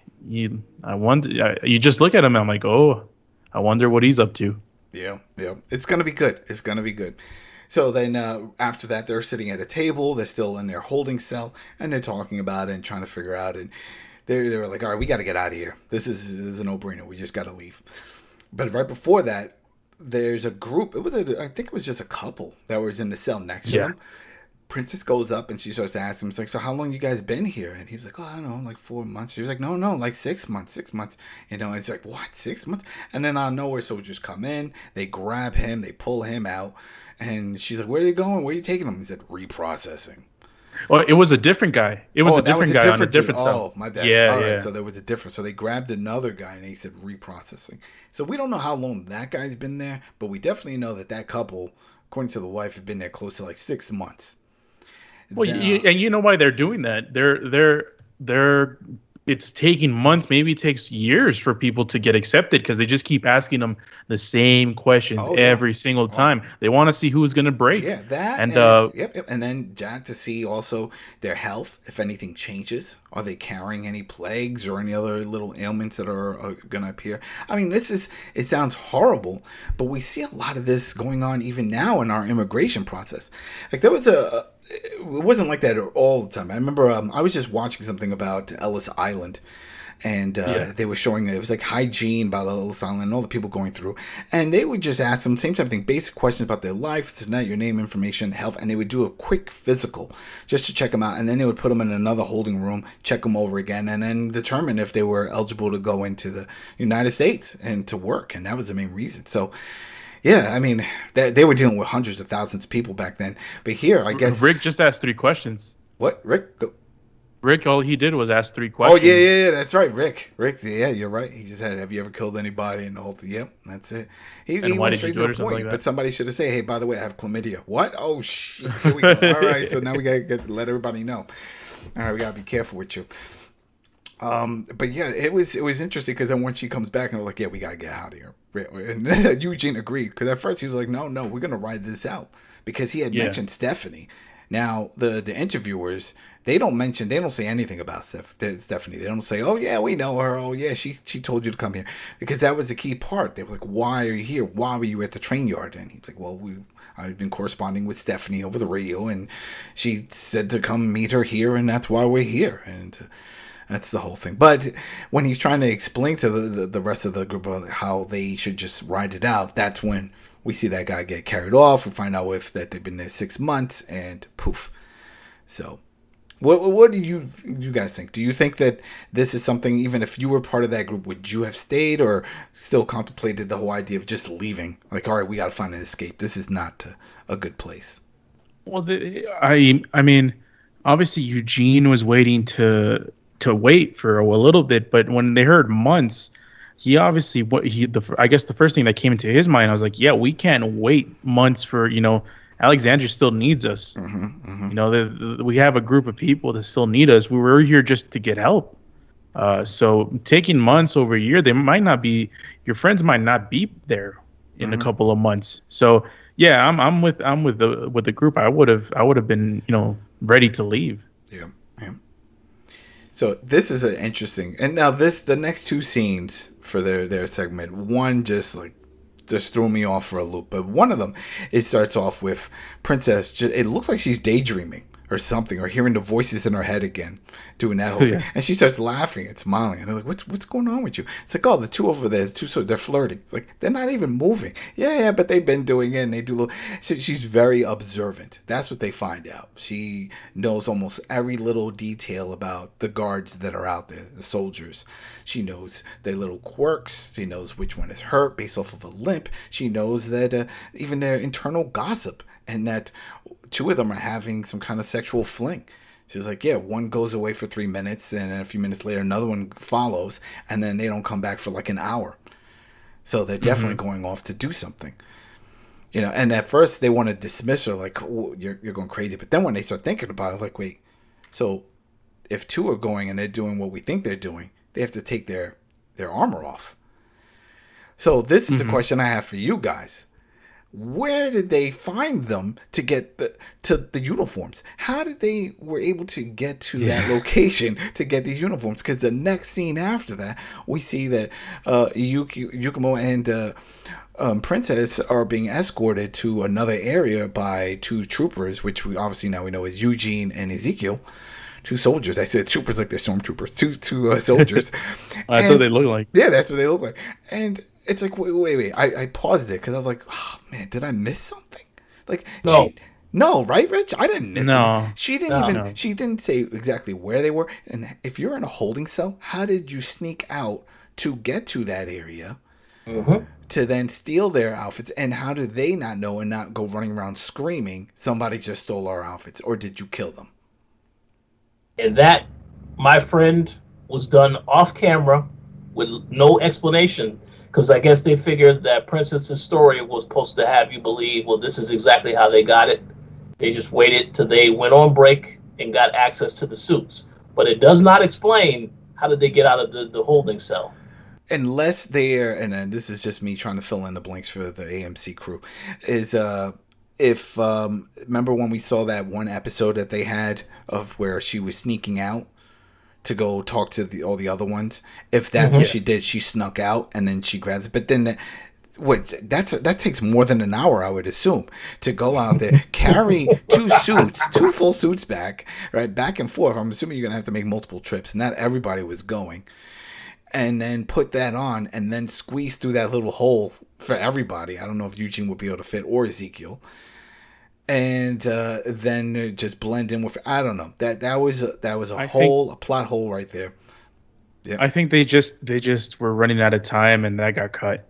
I wonder. You just look at him, I'm like, oh, I wonder what he's up to. Yeah, it's gonna be good. So then after that, they're sitting at a table. They're still in their holding cell, and they're talking about it and trying to figure out. And they were like, all right, we got to get out of here. This is a no-brainer. We just got to leave. But right before that, there's a group. I think it was just a couple that was in the cell next to them. Princess goes up and she starts asking him, it's like, so how long you guys been here? And he was like, oh, I don't know, like 4 months. She was like, no, like 6 months. And it's like, what, 6 months? And then out of nowhere, soldiers come in. They grab him. They pull him out. And she's like, where are you going? Where are you taking him? He said, reprocessing. Well, it was a different guy. It was a different guy on a different cell. Oh, my bad. Yeah, all right, so there was a difference. So they grabbed another guy and he said reprocessing. So we don't know how long that guy's been there, but we definitely know that couple, according to the wife, had been there close to like 6 months. Well, and you know why they're doing that? They're it's taking months, maybe it takes years for people to get accepted because they just keep asking them the same questions every single time. They want to see who's going to break. Yeah, that and yep. And then Jack to see also their health, if anything changes. Are they carrying any plagues or any other little ailments that are going to appear? I mean, it sounds horrible, but we see a lot of this going on even now in our immigration process. Like there was it wasn't like that all the time. I remember I was just watching something about Ellis Island, and they were showing it was like hygiene about Ellis Island and all the people going through, and they would just ask them same type of thing, basic questions about their life, tonight, your name, information, health, and they would do a quick physical just to check them out, and then they would put them in another holding room, check them over again, and then determine if they were eligible to go into the United States and to work, and that was the main reason. So. Yeah, I mean, they were dealing with hundreds of thousands of people back then. But here, I guess... Rick just asked 3 questions. What? Rick? Go. Rick, all he did was ask 3 questions. Oh, yeah, that's right. Rick, yeah, you're right. He just had, have you ever killed anybody? And the whole thing. Yep, that's it. He why did you do it or something like that? But somebody should have said, hey, by the way, I have chlamydia. What? Oh, shit. Here we go. All right, so now we got to let everybody know. All right, we got to be careful with you. But yeah, it was interesting because then when she comes back and we're like, yeah, we got to get out of here. And Eugene agreed because at first he was like, no, we're going to ride this out because he had mentioned Stephanie. Now, the interviewers, they don't say anything about Stephanie. They don't say, oh, yeah, we know her. Oh, yeah, she told you to come here. Because that was the key part. They were like, why are you here? Why were you at the train yard? And he's like, well, I've been corresponding with Stephanie over the radio, and she said to come meet her here, and that's why we're here. And that's the whole thing. But when he's trying to explain to the rest of the group how they should just ride it out, that's when we see that guy get carried off. We find out that they've been there 6 months, and poof. So, what do you guys think? Do you think that this is something, even if you were part of that group, would you have stayed or still contemplated the whole idea of just leaving? Like, all right, we got to find an escape. This is not a good place. Well, I mean, obviously Eugene was waiting to wait for a little bit, but when they heard months, he obviously I guess the first thing that came into his mind, I was like, yeah, we can't wait months for, Alexandria still needs us. We have a group of people that still need us. We were here just to get help. So taking months over a year, your friends might not be there in a couple of months. So yeah, I'm with the group. I would have been, ready to leave. Yeah. So this is an interesting, and now the next 2 scenes for their segment, one just threw me off for a loop. But one of them, it starts off with Princess. It looks like she's daydreaming or something, or hearing the voices in her head again, doing that whole thing. And she starts laughing and smiling. And they're like, what's going on with you? It's like, oh, the two over there, they're flirting. It's like, they're not even moving. Yeah, but they've been doing it, and they do little... So she's very observant. That's what they find out. She knows almost every little detail about the guards that are out there, the soldiers. She knows their little quirks. She knows which one is hurt based off of a limp. She knows that even their internal gossip, and that 2 of them are having some kind of sexual fling. She's like, yeah, one goes away for 3 minutes, and then a few minutes later, another one follows, and then they don't come back for like an hour. So they're definitely going off to do something. And at first they want to dismiss her, like, oh, you're going crazy. But then when they start thinking about it, like, wait, so if 2 are going and they're doing what we think they're doing, they have to take their armor off. So this is the question I have for you guys. Where did they find them to get the uniforms? How did they were able to get to that location to get these uniforms? Because the next scene after that, we see that Yukimo and Princess are being escorted to another area by 2 troopers, which we obviously now we know is Eugene and Ezekiel. 2 soldiers. I said troopers like they're stormtroopers. 2 soldiers. That's what they look like. Yeah, that's what they look like. And it's like, wait. I paused it because I was like, oh, man, did I miss something? Like, no, right, Rich? I didn't miss it. She didn't she didn't say exactly where they were. And if you're in a holding cell, how did you sneak out to get to that area to then steal their outfits? And how did they not know and not go running around screaming, somebody just stole our outfits? Or did you kill them? And that, my friend, was done off camera with no explanation. Because I guess they figured that Princess's story was supposed to have you believe, well, this is exactly how they got it. They just waited till they went on break and got access to the suits. But it does not explain how did they get out of the holding cell? Unless they're, and then this is just me trying to fill in the blanks for the AMC crew, is if remember when we saw that one episode that they had of where she was sneaking out to go talk to all the other ones, if that's what she did, she snuck out and then she grabs it, but then that takes more than an hour, I would assume, to go out there, carry two full suits back and forth. I'm assuming you're gonna have to make multiple trips. Not everybody was going, and then put that on, and then squeeze through that little hole for everybody. I don't know if Eugene would be able to fit, or Ezekiel, and then just blend in with. I don't know. That was a plot hole right there. Yeah. I think they just were running out of time, and that got cut.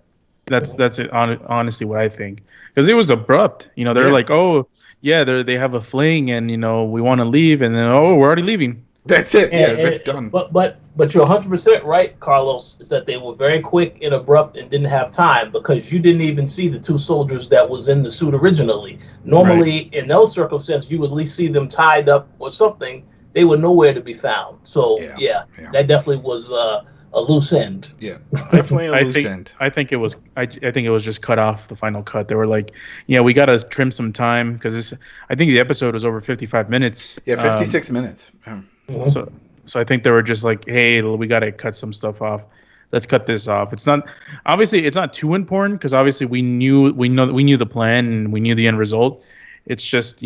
That's it. Honestly, what I think, because it was abrupt. They're like, oh yeah, they have a fling, and we want to leave, and then we're already leaving. That's it. It's done. But you're 100% right, Carlos. Is that they were very quick and abrupt and didn't have time, because you didn't even see the two soldiers that was in the suit originally. Normally, in those circumstances, you would at least see them tied up or something. They were nowhere to be found. So that definitely was a loose end. Yeah, definitely a loose end. I think it was. I think it was just cut off, the final cut. They were like, we got to trim some time, because I think the episode was over 55 minutes. Yeah, 56 minutes. So I think they were just like, hey, we got to cut some stuff off. Let's cut this off. It's not too important, because obviously we knew the plan and we knew the end result. It's just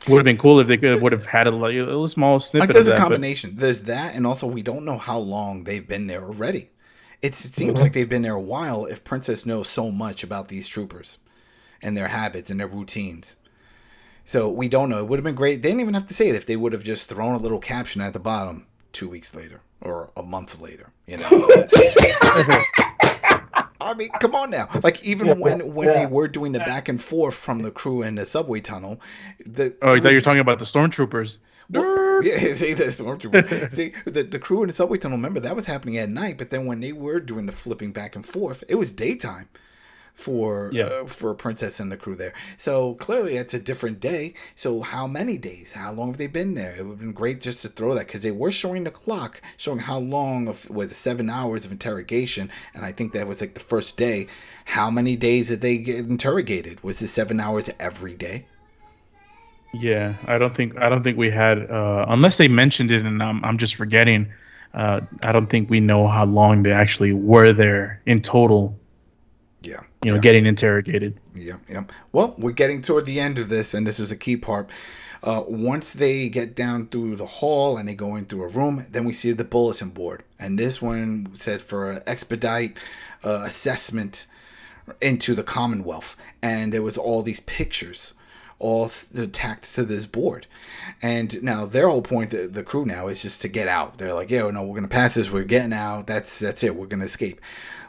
would have been cool if they would have had a little small snippet. There's of that, a combination. There's that, and also we don't know how long they've been there already. It seems like they've been there a while. If Princess knows so much about these troopers and their habits and their routines, so we don't know. It would have been great. They didn't even have to say it if they would have just thrown a little caption at the bottom 2 weeks later or a month later. I mean, come on now. Like, even when they were doing the back and forth from the crew in the subway tunnel. I thought you were talking about the stormtroopers. See, the stormtroopers. See, the crew in the subway tunnel, remember, that was happening at night. But then when they were doing the flipping back and forth, it was daytime for Princess and the crew there. So clearly it's a different day. So how many days? How long have they been there? It would have been great just to throw that, because they were showing the clock, showing how long was 7 hours of interrogation, and I think that was like the first day. How many days did they get interrogated? Was it 7 hours every day? Yeah, I don't think we had, unless they mentioned it and I'm just forgetting. I don't think we know how long they actually were there in total. Getting interrogated. Yeah. Well, we're getting toward the end of this, and this is a key part. Once they get down through the hall and they go into a room, then we see the bulletin board. And this one said for expedite assessment into the Commonwealth. And there was all these pictures all tacked to this board. And now their whole point, the crew now, is just to get out. They're like, we're going to pass this. We're getting out. That's it. We're going to escape.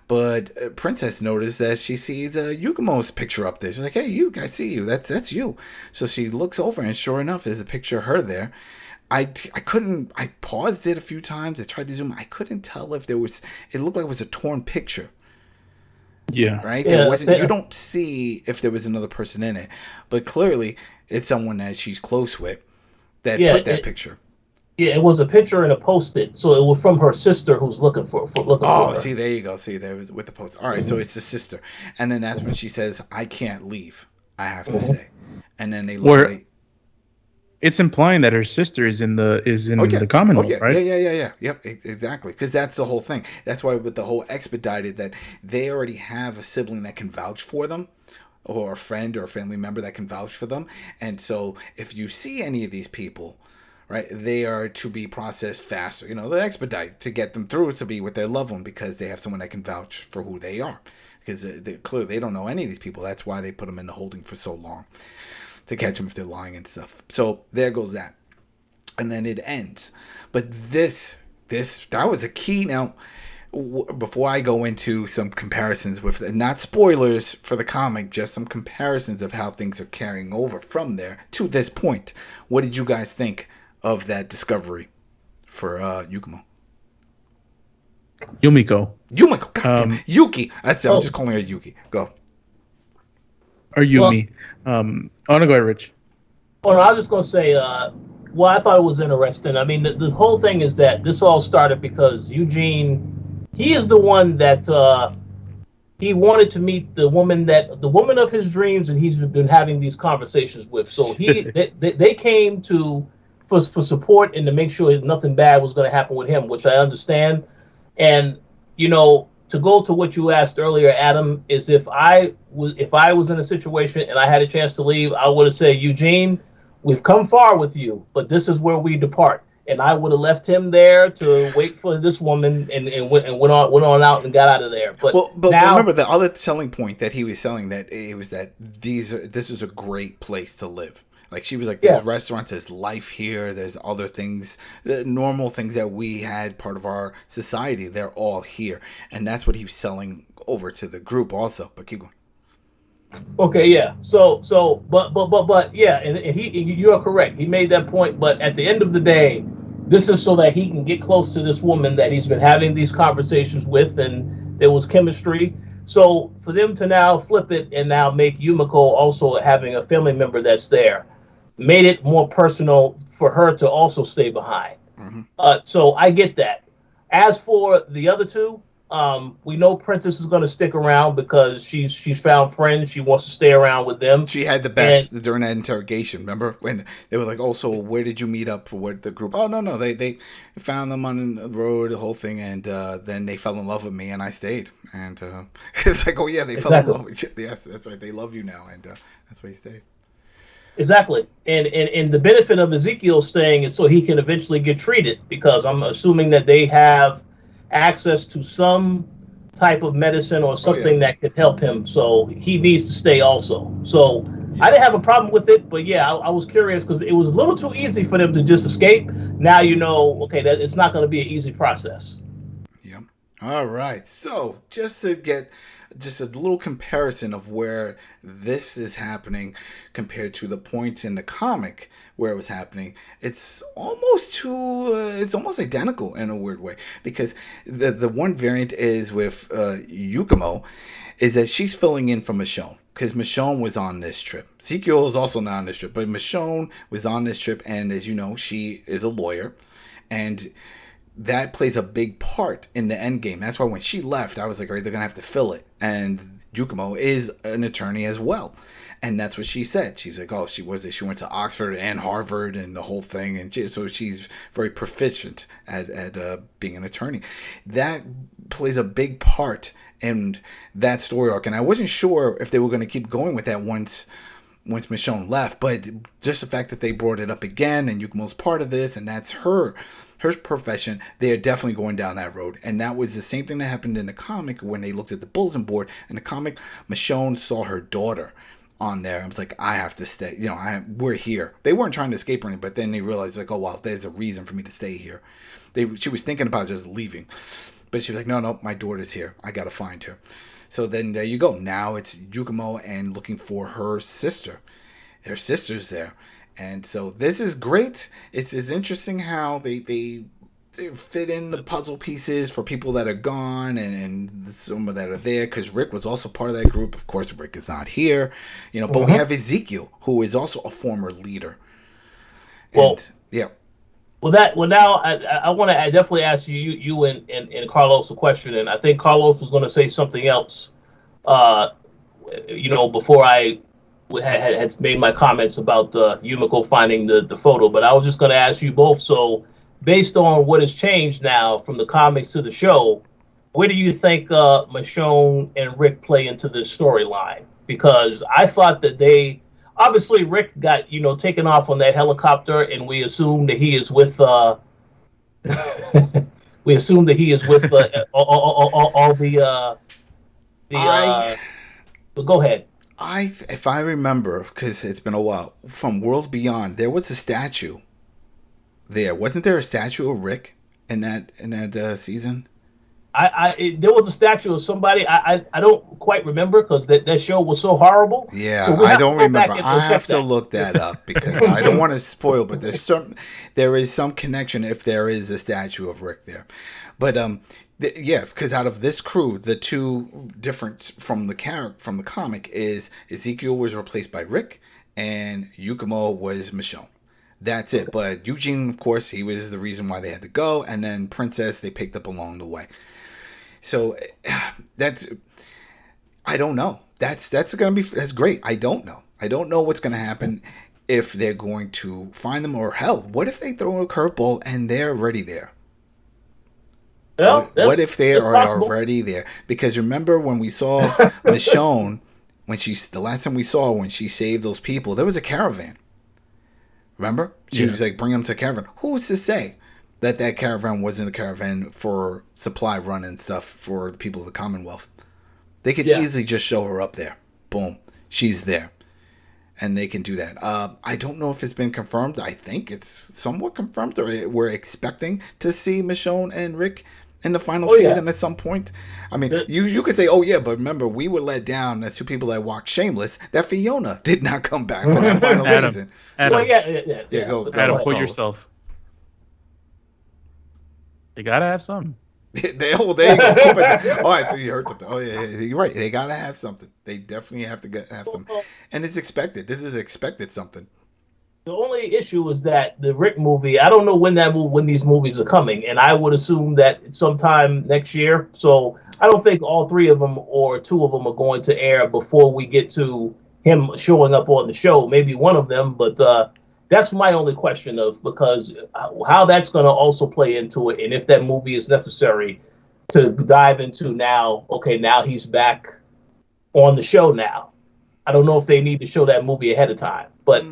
But Princess noticed that she sees Yugumo's picture up there. She's like, hey, I see you. That's you. So she looks over, and sure enough, there's a picture of her there. I paused it a few times. I tried to zoom. I couldn't tell if it looked like it was a torn picture. Yeah. Right? There wasn't. You don't see if there was another person in it. But clearly, it's someone that she's close with that put that picture. Yeah, it was a picture and a Post-it, so it was from her sister who's looking for her. Oh, see, there you go. See, there with the Post-it. All right, so it's the sister, and then that's when she says, "I can't leave. I have to stay." And then they look. It's implying that her sister is in the Commonwealth, right? Yeah. Yep, exactly. Because that's the whole thing. That's why with the whole expedited, that they already have a sibling that can vouch for them, or a friend or a family member that can vouch for them, and so if you see any of these people. Right, they are to be processed faster. They expedite to get them through to be with their loved one, because they have someone that can vouch for who they are. Because clearly they don't know any of these people. That's why they put them in the holding for so long, to catch them if they're lying and stuff. So there goes that, and then it ends. But that was a key. Now, before I go into some comparisons with, not spoilers for the comic, just some comparisons of how things are carrying over from there to this point. What did you guys think of that discovery for Yumiko? Goddamn. Yuki. That's it. I'm just calling her Yuki. Go. Or Yumi. No, go ahead, Rich. Well, I was just going to say, Well, I thought it was interesting. I mean, the whole thing is that this all started because Eugene, he is the one that he wanted to meet the woman of his dreams, and he's been having these conversations with. So they came to for support and to make sure nothing bad was going to happen with him, which I understand. And to go to what you asked earlier, Adam, is if I was in a situation and I had a chance to leave, I would have said, Eugene, we've come far with you, but this is where we depart. And I would have left him there to wait for this woman and went on out and got out of there. But now, remember the other selling point that he was selling, that it was that this is a great place to live. Like, she was like, there's restaurants, there's life here, there's other things, normal things that we had part of our society. They're all here, and that's what he was selling over to the group also. But keep going. Okay, yeah. But yeah, and you are correct. He made that point, but at the end of the day, this is so that he can get close to this woman that he's been having these conversations with, and there was chemistry. So for them to now flip it and now make Yumiko also having a family member that's there, made it more personal for her to also stay behind. Mm-hmm. So I get that. As for the other two, we know Princess is going to stick around because she's found friends. She wants to stay around with them. She had the best during that interrogation. Remember when they were like, "Oh, so where did you meet up for the group?" "Oh, no, they found them on the road, the whole thing, and then they fell in love with me, and I stayed." And it's like, "Oh yeah, they fell in love with you." Yes, that's right. They love you now, and that's why you stayed. Exactly, and the benefit of Ezekiel staying is so he can eventually get treated, because I'm assuming that they have access to some type of medicine or something that could help him. So he needs to stay also. So I didn't have a problem with it, but yeah, I was curious because it was a little too easy for them to just escape. Now okay, that it's not going to be an easy process. Yeah. All right. So just to get just a little comparison of where this is happening compared to the point in the comic where it was happening, it's almost identical in a weird way, because the one variant is with Yukimo, is that she's filling in for Michonne, because Michonne was on this trip. Ezekiel is also not on this trip, but Michonne was on this trip, and as you know, she is a lawyer, and that plays a big part in the end game. That's why when she left, I was like, all right, they're gonna have to fill it. And Yukimo is an attorney as well, and that's what she said. She was like, oh, she went to Oxford and Harvard and the whole thing, and so she's very proficient at being an attorney. That plays a big part in that story arc, and I wasn't sure if they were going to keep going with that once Michonne left, but just the fact that they brought it up again, and Yukimo's part of this, and that's her profession, they are definitely going down that road. And that was the same thing that happened in the comic when they looked at the bulletin board. In the comic, Michonne saw her daughter on there and was like, I have to stay. We're here. They weren't trying to escape or anything, but then they realized, like, oh, wow, there's a reason for me to stay here. She was thinking about just leaving, but she was like, no, my daughter's here. I got to find her. So then there you go. Now it's Yukimo and looking for her sister. Her sister's there. And so this is great. It's interesting how they fit in the puzzle pieces for people that are gone and some that are there, because Rick was also part of that group. Of course, Rick is not here, but we have Ezekiel, who is also a former leader. Now I want to definitely ask you and Carlos a question, and I think Carlos was going to say something else, before I had made my comments about Yumiko finding the photo. But I was just going to ask you both, so based on what has changed now from the comics to the show, where do you think Michonne and Rick play into this storyline? Because I thought that obviously Rick got taken off on that helicopter, and we assume that he is with all the but go ahead. If I remember, because it's been a while, from World Beyond, there was a statue there. Wasn't there a statue of Rick in that season? There was a statue of somebody. I don't quite remember, because that show was so horrible. Yeah, so I don't remember. I have to look that up, because I don't want to spoil, but there is some connection if there is a statue of Rick there. But because out of this crew, the two different from the comic is Ezekiel was replaced by Rick, and Yukimo was Michonne. That's it. But Eugene, of course, he was the reason why they had to go, and then Princess they picked up along the way. So that's, I don't know. That's great. I don't know. I don't know what's going to happen if they're going to find them, or hell, what if they throw a curveball and they're already there? Well, what if they are possible. already there? Because remember when we saw Michonne, the last time we saw her, when she saved those people, there was a caravan. Remember? She was like, bring them to a caravan. Who's to say that caravan wasn't a caravan for supply run and stuff for the people of the Commonwealth? They could easily just show her up there. Boom. She's there. And they can do that. I don't know if it's been confirmed. I think it's somewhat confirmed, or we're expecting to see Michonne and Rick in the final season at some point. I mean, you could say, oh yeah, but remember, we were let down as two people that watched Shameless, that Fiona did not come back for that final season. Adam, Go Adam, ahead, hold yourself. You gotta have something. There you go. All right, so you heard them. Oh yeah, you're right. They gotta have something. They definitely have to have something, and it's expected. This is expected something. The only issue is that the Rick movie, I don't know when these movies are coming, and I would assume that it's sometime next year. So I don't think all three of them or two of them are going to air before we get to him showing up on the show. Maybe one of them, but that's my only question because how that's going to also play into it, and if that movie is necessary to dive into now. Okay, now he's back on the show now. I don't know if they need to show that movie ahead of time, but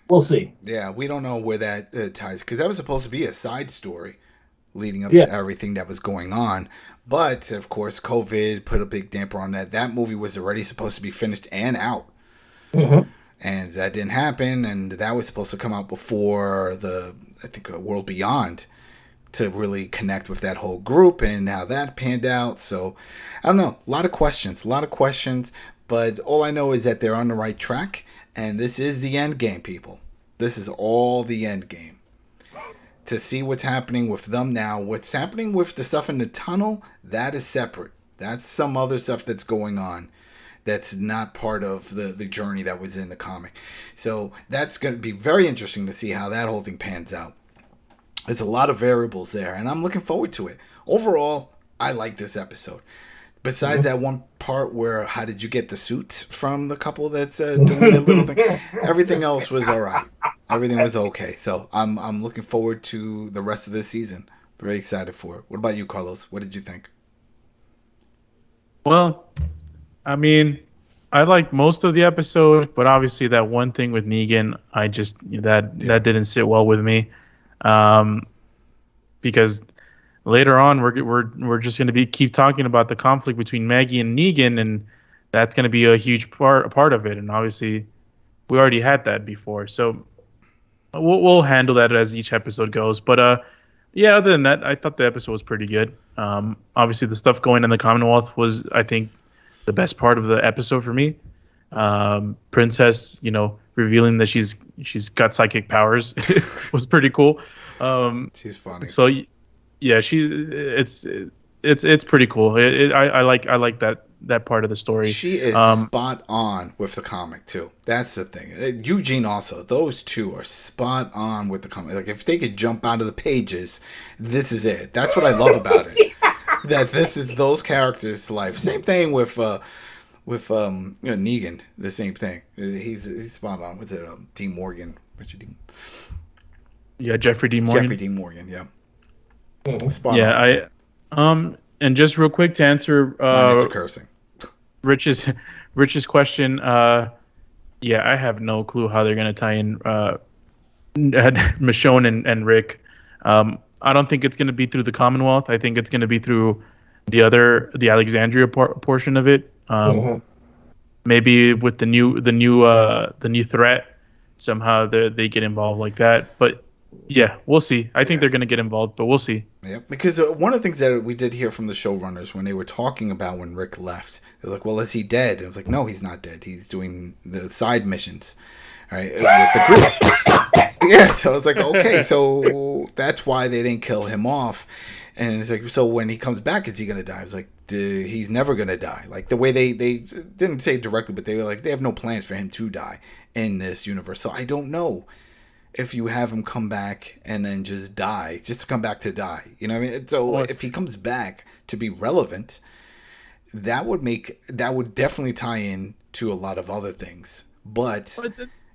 we'll see. Yeah, we don't know where that ties, because that was supposed to be a side story leading up to everything that was going on. But, of course, COVID put a big damper on that. That movie was already supposed to be finished and out. Mm-hmm. And that didn't happen, and that was supposed to come out before World Beyond, to really connect with that whole group, and how that panned out. So, I don't know. A lot of questions, but all I know is that they're on the right track, and this is the end game, people. This is all the end game. To see what's happening with them now, what's happening with the stuff in the tunnel, that is separate. That's some other stuff that's going on. That's not part of the journey that was in the comic. So that's going to be very interesting to see how that whole thing pans out. There's a lot of variables there, and I'm looking forward to it. Overall, I like this episode. Besides that one part where, how did you get the suits from the couple that's doing their little thing? Everything else was all right. Everything was okay. So I'm looking forward to the rest of this season. Very excited for it. What about you, Carlos? What did you think? Well, I mean, I liked most of the episode, but obviously that one thing with Negan, that didn't sit well with me, because later on we're just going to keep talking about the conflict between Maggie and Negan, and that's going to be a huge part of it. And obviously, we already had that before, so we'll handle that as each episode goes. But other than that, I thought the episode was pretty good. Obviously, the stuff going in the Commonwealth was, I think, the best part of the episode for me. Princess, revealing that she's got psychic powers was pretty cool. She's funny. So yeah, it's pretty cool. I like that part of the story. She is spot on with the comic too. That's the thing. Eugene also. Those two are spot on with the comic. Like, if they could jump out of the pages, this is it. That's what I love about it. That this is those characters' life. Same thing with Negan. The same thing. He's spot on. What's it? D. Morgan. Richard D. Yeah, Jeffrey D. Morgan. Jeffrey D. Morgan. Yeah. Spot on. And just real quick to answer cursing. Rich's question. I have no clue how they're gonna tie in Michonne and Rick. I don't think it's going to be through the Commonwealth. I think it's going to be through the Alexandria portion of it. Maybe with the new threat, somehow they get involved like that. But yeah, we'll see. I think they're going to get involved, but we'll see. Yeah, because one of the things that we did hear from the showrunners when they were talking about when Rick left, they're like, "Well, is he dead?" And it was like, "No, he's not dead. He's doing the side missions, right, with the group." Yeah, so I was like, okay, so that's why they didn't kill him off. And it's like, so when he comes back, is he going to die? I was like, he's never going to die. Like, the way they didn't say it directly, but they were like, they have no plans for him to die in this universe. So I don't know. if you have him come back and then just die, just to come back to die. You know what I mean? So if he comes back to be relevant, that would definitely tie in to a lot of other things. But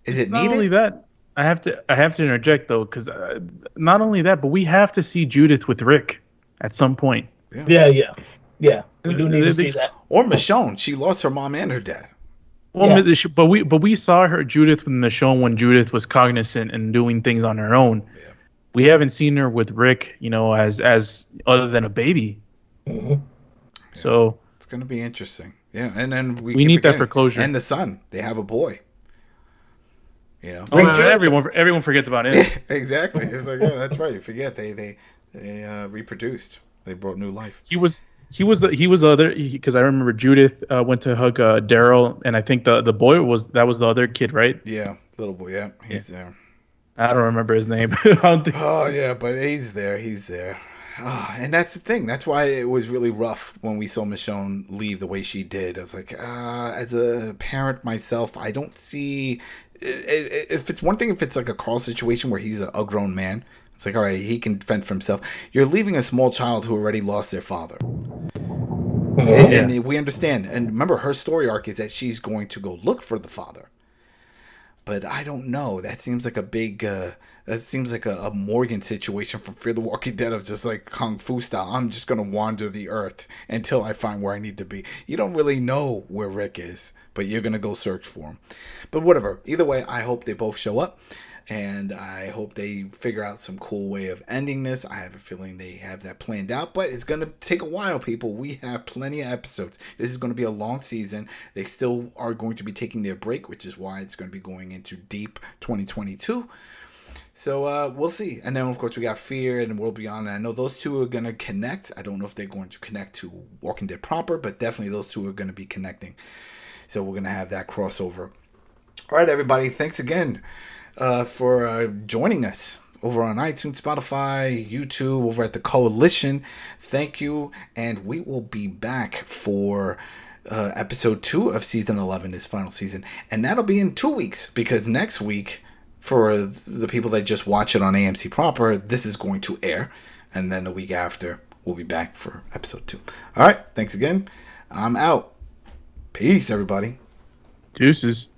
is it not needed? only that, I have to interject though, because not only that, but we have to see Judith with Rick at some point. Yeah. We do need to see that. Or Michonne. She lost her mom and her dad. Well, but we saw her Judith with Michonne when Judith was cognizant and doing things on her own. Yeah. We haven't seen her with Rick, as other than a baby. Mm-hmm. So it's going to be interesting. Yeah, and then we need that for closure. And the son, they have a boy. Everyone forgets about him. Exactly. It was like, yeah, that's right. You forget they reproduced. They brought new life. He was the other, because I remember Judith went to hug Daryl, and I think the boy was the other kid, right? Yeah, little boy. Yeah, he's there. I don't remember his name. Oh yeah, but he's there. He's there. Oh, and that's the thing. That's why it was really rough when we saw Michonne leave the way she did. I was like, as a parent myself, I don't see. If it's one thing, if it's like a Carl situation where he's a grown man, it's like, all right, he can fend for himself. You're leaving a small child who already lost their father. And we understand. And remember, her story arc is that she's going to go look for the father. But I don't know. That seems like a big... that seems like a Morgan situation from Fear the Walking Dead of just like Kung Fu style. I'm just going to wander the earth until I find where I need to be. You don't really know where Rick is, but you're going to go search for him. But whatever. Either way, I hope they both show up. And I hope they figure out some cool way of ending this. I have a feeling they have that planned out. But it's going to take a while, people. We have plenty of episodes. This is going to be a long season. They still are going to be taking their break, which is why it's going to be going into deep 2022. So we'll see. And then, of course, we got Fear and World Beyond. And I know those two are going to connect. I don't know if they're going to connect to Walking Dead proper, but definitely those two are going to be connecting. So we're going to have that crossover. All right, everybody. Thanks again for joining us over on iTunes, Spotify, YouTube, over at the Koalition. Thank you. And we will be back for episode 2 of season 11, this final season. And that'll be in 2 weeks, because next week, for the people that just watch it on AMC proper, this is going to air. And then the week after, we'll be back for episode 2. All right. Thanks again. I'm out. Peace, everybody. Deuces.